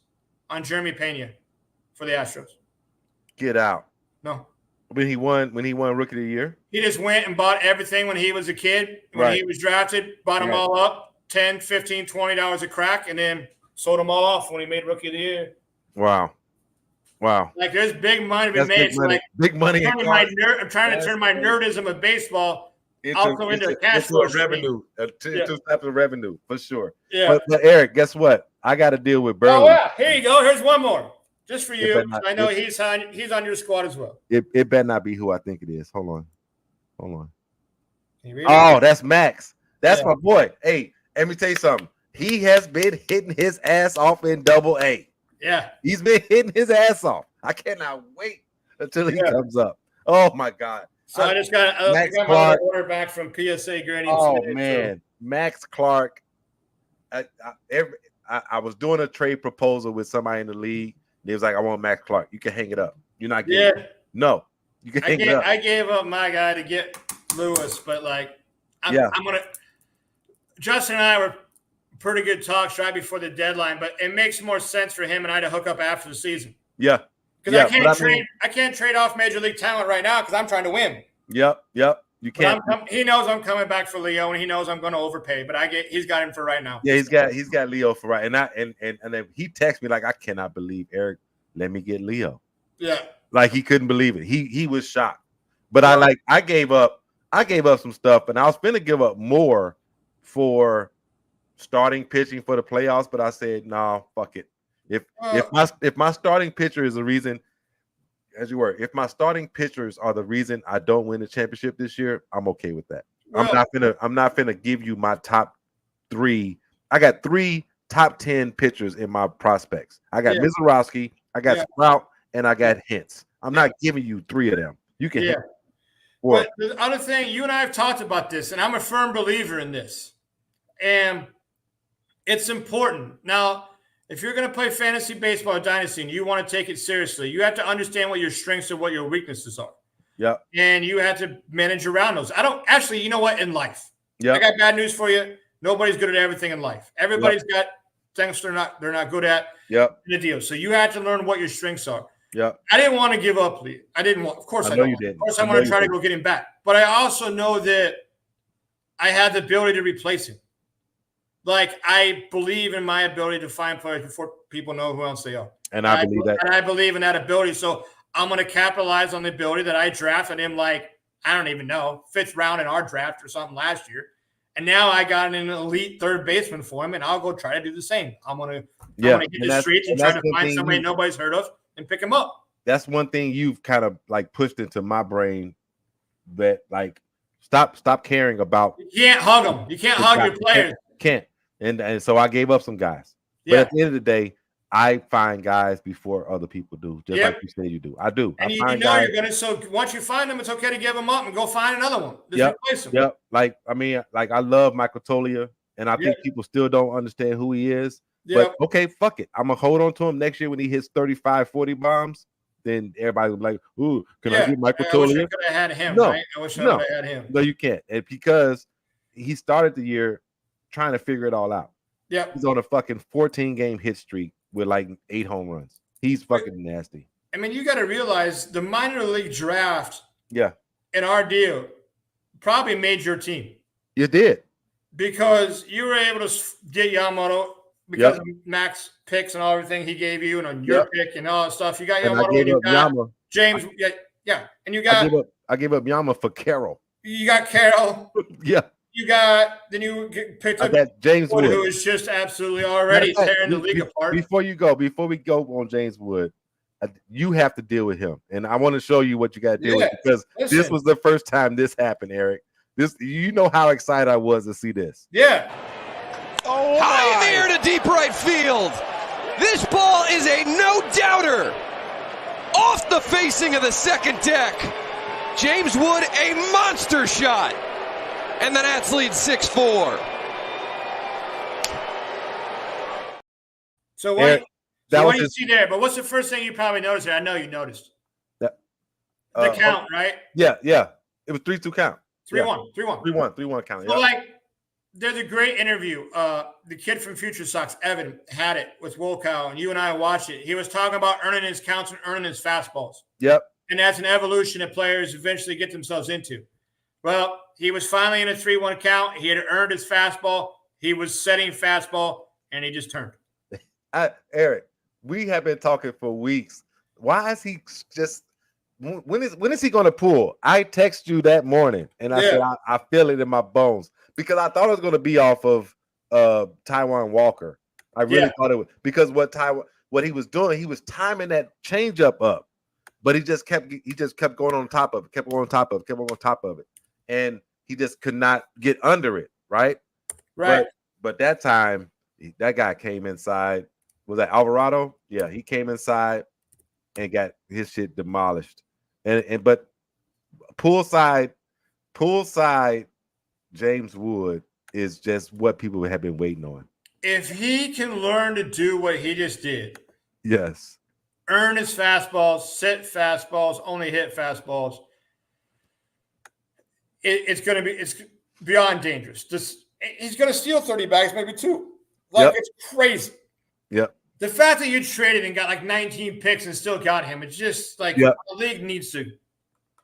on Jeremy Pena for the Astros. Get out. No. When he won Rookie of the Year? He just went and bought everything when he was a kid. When he was drafted, bought them all up, $10, $15, $20 a crack, and then sold them all off when he made Rookie of the Year. Wow. Like there's big money to be made. Big money. I'm trying to turn my nerdism of baseball into cash flow revenue. Two types of revenue for sure. Yeah. But Eric, guess what? I got to deal with Burley. Oh yeah, here you go. Here's one more. Just for you. I know he's on your squad as well. It better not be who I think it is. Hold on. Oh, that's Max. That's my boy. Hey, let me tell you something. He has been hitting his ass off in Double-A. Yeah. He's been hitting his ass off. I cannot wait until he comes up. Oh my God. So I just got my order back from PSA Granny. Oh man, Max Clark. I was doing a trade proposal with somebody in the league. They was like, I want Max Clark. You can hang it up. You're not getting it. No, you can hang it up. I gave up my guy to get Lewis, but like I'm gonna Justin and I were pretty good talks right before the deadline, but it makes more sense for him and I to hook up after the season. Yeah. Because I can't trade off major league talent right now because I'm trying to win. Yep. You can't. He knows I'm coming back for Leo, and he knows I'm going to overpay. But he's got him for right now. Yeah, he's got Leo for right, and then he texted me like, I cannot believe Eric let me get Leo. Yeah, like he couldn't believe it. He was shocked. But I gave up some stuff, and I was finna give up more for starting pitching for the playoffs. But I said, no, fuck it. If my starting pitcher is the reason. As you were, if my starting pitchers are the reason I don't win the championship this year, I'm okay with that. Well, I'm not gonna give you my top 3. I got 3 top 10 pitchers in my prospects. I got Mizorowski, I got Sprout, and I got Hintz. I'm not giving you 3 of them. You can have 4. But the other thing, you and I have talked about this, and I'm a firm believer in this. And it's important. Now, if you're going to play fantasy baseball or dynasty and you want to take it seriously, you have to understand what your strengths and what your weaknesses are. Yep. And you have to manage around those. I don't actually, you know what, in life. Yep. I got bad news for you. Nobody's good at everything in life. Everybody's got things they're not good at. Yep. The deal. So you have to learn what your strengths are. Yep. I didn't want to give up Lee. I didn't want, of course I know don't. you didn't. Of course I want to try to go get him back. But I also know that I have the ability to replace him. Like, I believe in my ability to find players before people know who else they are. And I believe that. And I believe in that ability. So I'm going to capitalize on the ability that I drafted him, like, I don't even know, 5th round in our draft or something last year. And now I got an elite third baseman for him, and I'll go try to do the same. I'm going to hit the streets and try to find somebody nobody's heard of and pick him up. That's one thing you've kind of like pushed into my brain, that like stop caring about. You can't hug them. You can't hug your players. Can't. And so I gave up some guys. But at the end of the day, I find guys before other people do, just like you say you do. I do. And I you find know guys, you're gonna. So once you find them, it's okay to give them up and go find another one. Just replace them. Yep. Like, I mean, like, I love Michael Tolia, and I think people still don't understand who he is. But okay, fuck it. I'm gonna hold on to him next year when he hits 35, 40 bombs. Then everybody will be like, "Ooh, can I get Michael Tolia?" I wish I could have had him. No, right? I wish I would have had him. No, you can't. And because he started the year trying to figure it all out. Yeah, he's on a fucking 14-game hit streak with like 8 home runs. He's fucking nasty. I mean, you got to realize the minor league draft. Yeah. In our deal, probably made your team. You did. Because you were able to get Yamamoto because of Max picks and everything he gave you, and on your pick and all that stuff. You got Yamamoto. You got James. And you got. I gave up Yama for Carroll. You got Carroll. You got picked up James Wood, who is just absolutely already tearing the league apart. Before we go on James Wood, you have to deal with him, and I want to show you what you got to deal with, because this was the first time this happened, Eric. You know how excited I was to see this. Yeah. Oh, high in the air to deep right field. This ball is a no-doubter. Off the facing of the second deck. James Wood, a monster shot. And the Nats lead 6-4. So what do you see there? But what's the first thing you probably noticed there? I know you noticed. The count, right? Yeah. It was 3-2 count. 3-1. 3-1 count. So, there's a great interview. The kid from Future Sox, Evan, had it with Wilkow, and you and I watched it. He was talking about earning his counts and earning his fastballs. Yep. And that's an evolution that players eventually get themselves into. Well, he was finally in a 3-1 count. He had earned his fastball. He was setting fastball, and he just turned. Eric, we have been talking for weeks. Why is he just – when is he going to pull? I text you that morning, and I said I feel it in my bones, because I thought it was going to be off of Taijuan Walker. I really thought it was, because what he was doing, he was timing that changeup up, but he just kept going on top of it, and he just could not get under it, right? But that time, that guy came inside. Was that Alvarado? Yeah, he came inside and got his shit demolished. But poolside James Wood is just what people have been waiting on. If he can learn to do what he just did, yes, earn his fastballs, set fastballs, only hit fastballs, it's beyond dangerous. He's going to steal 30 bags, maybe 2. It's crazy. Yep. The fact that you traded and got 19 picks and still got him, it's just the league needs to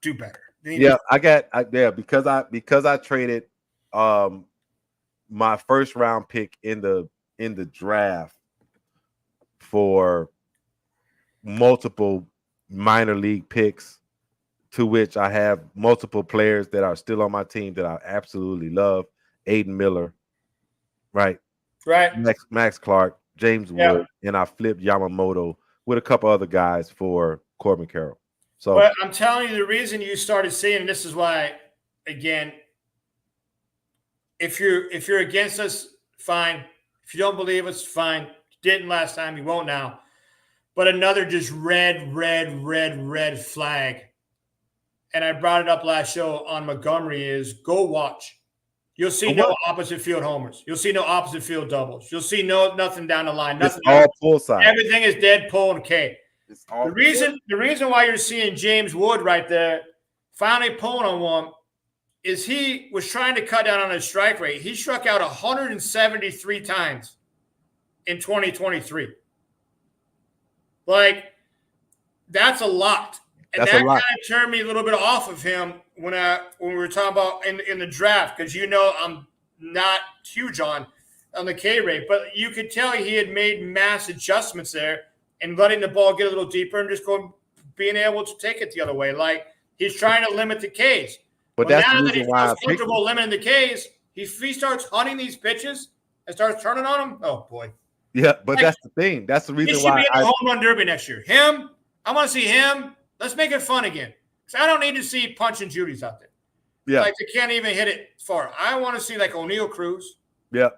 do better. Because I traded my first round pick in the draft for multiple minor league picks, to which I have multiple players that are still on my team that I absolutely love. Aiden Miller, right? Max Clark, James Wood, and I flipped Yamamoto with a couple other guys for Corbin Carroll. So, but I'm telling you, the reason you started seeing, and this is why, again, if you're against us, fine. If you don't believe us, fine. You didn't last time, you won't now. But another just red flag. And I brought it up last show on Montgomery is go watch. You'll see no opposite field homers. You'll see no opposite field doubles. You'll see nothing down the line. Nothing. It's all pull side. Everything is dead pull and K. The reason why you're seeing James Wood right there finally pulling on one is he was trying to cut down on his strike rate. He struck out 173 times in 2023. Like, that's a lot. And that kind of turned me a little bit off of him when we were talking about in the draft, because I'm not huge on the K rate, but you could tell he had made mass adjustments there and letting the ball get a little deeper and just being able to take it the other way. Like, he's trying to limit the Ks. But that's now the that reason why he's comfortable limiting the Ks, if he starts hunting these pitches and starts turning on them, oh boy. Yeah, but that's the thing. That's the reason why he should be in the home run derby next year. I want to see him. Let's make it fun again. Because I don't need to see Punch and Judy's out there. Yeah. Like, they can't even hit it far. I want to see, like, O'Neal Cruz. Yeah.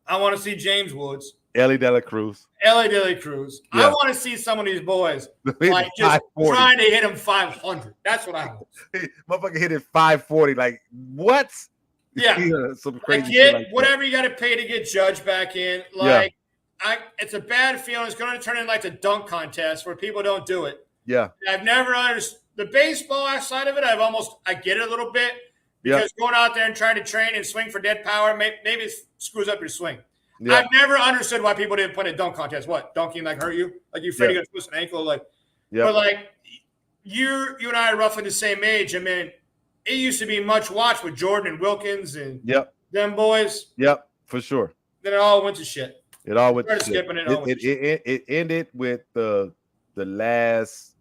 I want to see James Woods. Ellie De La Cruz. Yeah. I want to see some of these boys, like, just trying to hit him 500. That's what I want. Motherfucker hit it 540. Like, what? Yeah. Some crazy like, shit like whatever you got to pay to get Judge back in. Like, it's a bad feeling. It's going to turn into like the dunk contest where people don't do it. Yeah. I've never understood the baseball side of it. I get it a little bit because going out there and trying to train and swing for dead power, maybe it screws up your swing. Yeah. I've never understood why people didn't put a dunk contest. What, dunking like hurt you? Like you afraid you're gonna twist an ankle? Like, but like you and I are roughly the same age. I mean, it used to be much watched with Jordan and Wilkins and them boys. Yep, for sure. Then it all went to shit. It all went to shit. It ended with the last.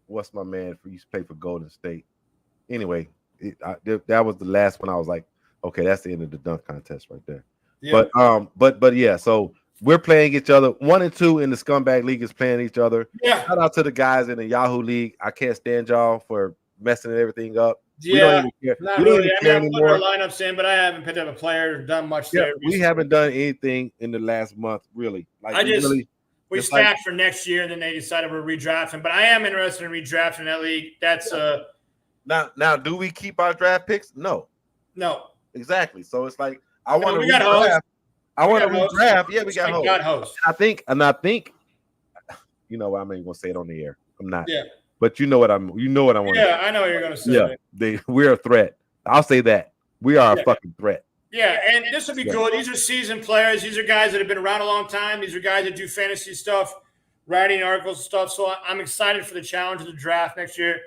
What's my man for used to play for Golden State? Anyway, that was the last one. I was like, okay, that's the end of the dunk contest right there. Yeah. But yeah, so we're playing each other. 1 and 2 in the Scumbag League is playing each other. Yeah. Shout out to the guys in the Yahoo League. I can't stand y'all for messing everything up. Yeah, we don't even care. Not really. I mean, I put our lineups in, but I haven't picked up a player, done much there. We haven't done anything in the last month, really. Like, we stacked for next year, and then they decided we're redrafting. But I am interested in redrafting that league. That's now. Do we keep our draft picks? No. Exactly. So it's like I want to redraft. I want to redraft. Yeah, we got hosts. I think, you know, I'm not even gonna say it on the air. I'm not. Yeah. But you know what I'm. You know what I want. Yeah, I know what you're gonna say. Yeah, we're a threat. I'll say that we are a fucking threat. Yeah, and this will be good. These are seasoned players. These are guys that have been around a long time. These are guys that do fantasy stuff, writing articles and stuff. So I'm excited for the challenge of the draft next year.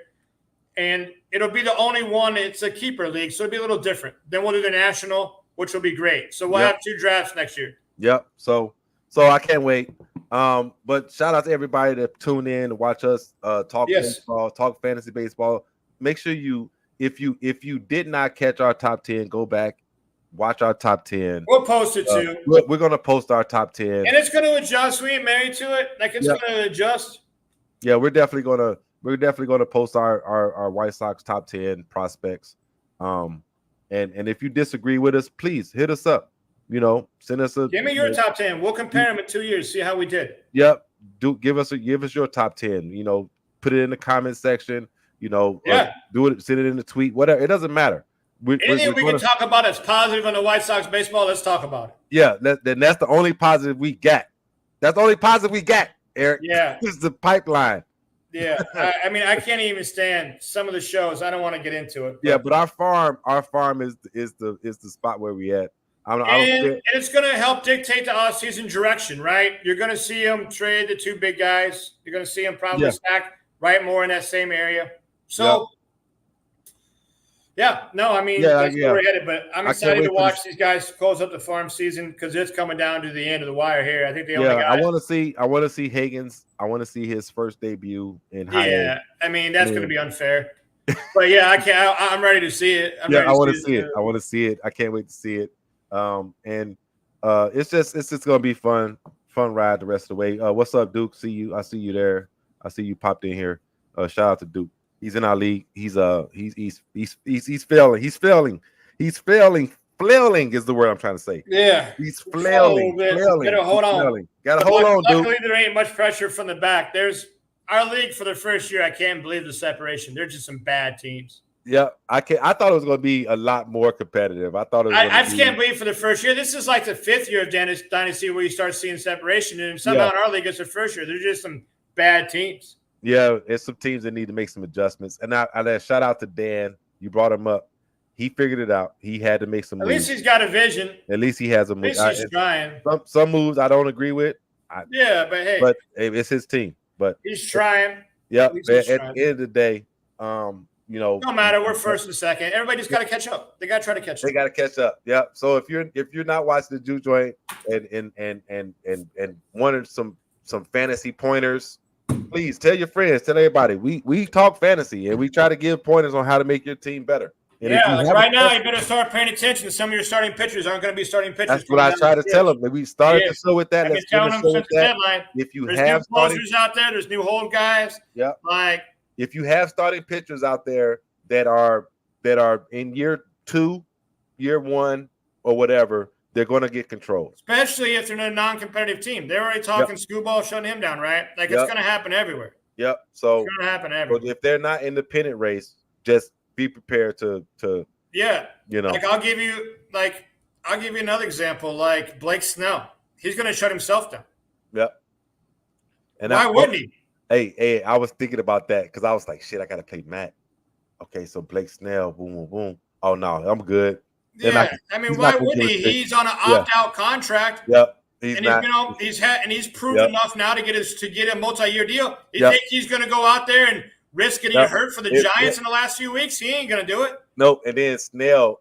And it'll be the only one. It's a keeper league, so it'll be a little different. Then we'll do the national, which will be great. So we'll have 2 drafts next year. Yep. So I can't wait. But shout out to everybody that tuned in to watch us talk baseball, talk fantasy baseball. Make sure if you did not catch our top 10, go back. Watch our top 10. We'll post it too. We're going to post our top 10. And it's going to adjust. We ain't married to it. Like, it's going to adjust. Yeah, we're definitely going to post our White Sox top 10 prospects. And if you disagree with us, please hit us up. You know, send us give me your top 10. We'll compare them in 2 years, see how we did. Yep. Give us your top 10. You know, put it in the comment section. You know, do it, send it in the tweet, whatever. It doesn't matter. Anything we can talk about that's positive on the White Sox baseball, let's talk about it. Yeah, that's the only positive we got. That's the only positive we got, Eric. Yeah. This is the pipeline. Yeah. I mean, I can't even stand some of the shows. I don't want to get into it. Yeah, but our farm is the spot where we at. And it's going to help dictate the offseason direction, right? You're going to see them trade the 2 big guys. You're going to see them probably stack right more in that same area. So, that's where we're headed. But I'm excited to watch these guys close up the farm season because it's coming down to the end of the wire here. I think the only guy. I want to see Higgins. I want to see his first debut in high. Yeah, I mean that's going to be unfair. But yeah, I'm ready to see it. I want to see it. I want to see it. I can't wait to see it. It's just going to be fun ride the rest of the way. What's up, Duke? I see you there. I see you popped in here. Shout out to Duke. He's in our league. He's failing. He's failing Flailing is the word I'm trying to say. Yeah. He's flailing. Better hold on. Flailing. Gotta hold on, dude. Luckily, there ain't much pressure from the back. There's our league for the first year. I can't believe the separation. They're just some bad teams. Yeah, I thought it was going to be a lot more competitive. I thought it was. I just can't believe for the first year. This is like the 5th year of Dynasty where you start seeing separation, and somehow in our league it's the first year. They're just some bad teams. Yeah, it's some teams that need to make some adjustments. And I shout out to Dan. You brought him up. He figured it out. He had to make some moves. At least he's got a vision. At least he has a move. At least he's trying. Some moves I don't agree with. But hey. But it's his team. But he's trying. Yeah. At the end of the day, no matter. We're first and second. Everybody just got to catch up. They got to try to catch up. They got to catch up. Yeah. So if you're not watching the Juke Joint and wanted some fantasy pointers, please tell your friends, tell everybody. We talk fantasy and we try to give pointers on how to make your team better. And right now you better start paying attention. Some of your starting pitchers aren't going to be starting pitchers. That's what I try to tell them. We started the show with that. I've been telling them since the deadline. If you there's have new closers out there, there's new hold guys. Yeah. If you have starting pitchers out there that are in year 2, year 1, or whatever, they're going to get controlled. Especially if they're in a non-competitive team. They're already talking Screwball shutting him down, right? It's going to happen everywhere. Yep. So it's going to happen everywhere. If they're not in the pennant race, just be prepared to I'll give you another example, like Blake Snell. He's going to shut himself down. Yep. And why wouldn't he? Hey, I was thinking about that because I was like, shit, I got to play Matt. Okay, so Blake Snell, boom, boom, boom. Oh no, I'm good. Yeah, why wouldn't he? He's on an opt-out contract. Yep. He's proved enough now to get a multi-year deal. You think he's going to go out there and risk getting hurt for the Giants in the last few weeks? He ain't going to do it. No, and then Snell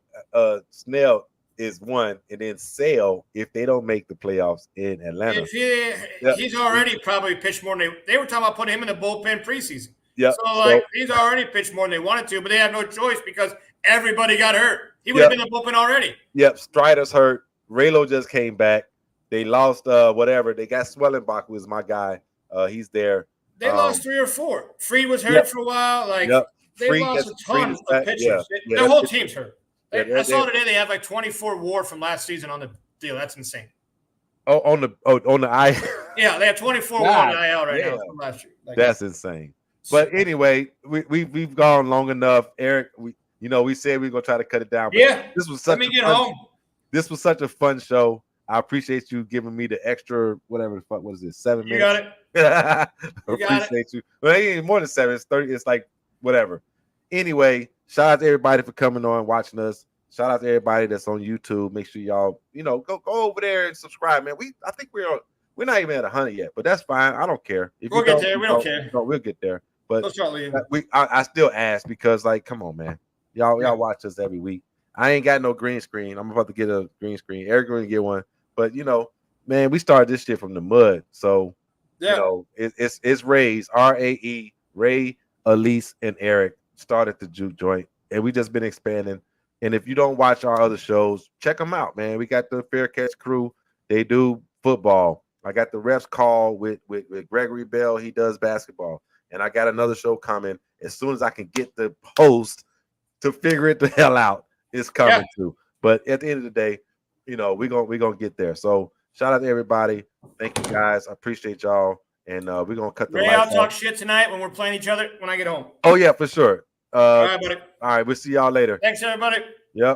is one, and then Sale if they don't make the playoffs in Atlanta. He's already probably pitched more than they were talking about putting him in the bullpen preseason. Yeah, so he's already pitched more than they wanted to, but they have no choice because everybody got hurt. He would have been in the bullpen already. Yep, Strider's hurt. Raylo just came back. They lost whatever. They got Swellenbach, who is my guy. He's there. They lost 3 or 4. Freed was hurt for a while. They lost a ton of pitchers. Their whole team's hurt. I saw today they have 24 WAR from last season on the deal. That's insane. Oh, on the IL. Yeah, they have 24 WAR on the IL right now from last year. That's insane. But anyway, we've gone long enough, Eric. We said we are gonna try to cut it down. But this was such home. This was such a fun show. I appreciate you giving me the extra whatever the fuck was it 7 minutes. You got it. Appreciate you. Well, it ain't more than 7. It's 30. It's like whatever. Anyway, shout out to everybody for coming on, watching us. Shout out to everybody that's on YouTube. Make sure y'all, go over there and subscribe, man. I think we're not even at 100 yet, but that's fine. I don't care. We'll get there. We don't care. We'll get there. But we'll I still ask because, come on, man. Y'all watch us every week. I ain't got no green screen. I'm about to get a green screen. Eric going to get one. But, man, we started this shit from the mud. So, it's Ray's, RAE, Ray, Elise, and Eric started the Juke Joint. And we just been expanding. And if you don't watch our other shows, check them out, man. We got the Fair Catch crew. They do football. I got the refs call with Gregory Bell. He does basketball. And I got another show coming. As soon as I can get the host to figure it the hell out, it's coming too. But at the end of the day, we're gonna get there. So shout out to everybody. Thank you guys. I appreciate y'all. And we're gonna cut the Ray, lights I'll talk off. shit tonight when we're playing each other when I get home. Oh yeah, for sure. All right, buddy. All right, we'll see y'all later. Thanks, everybody. Yep.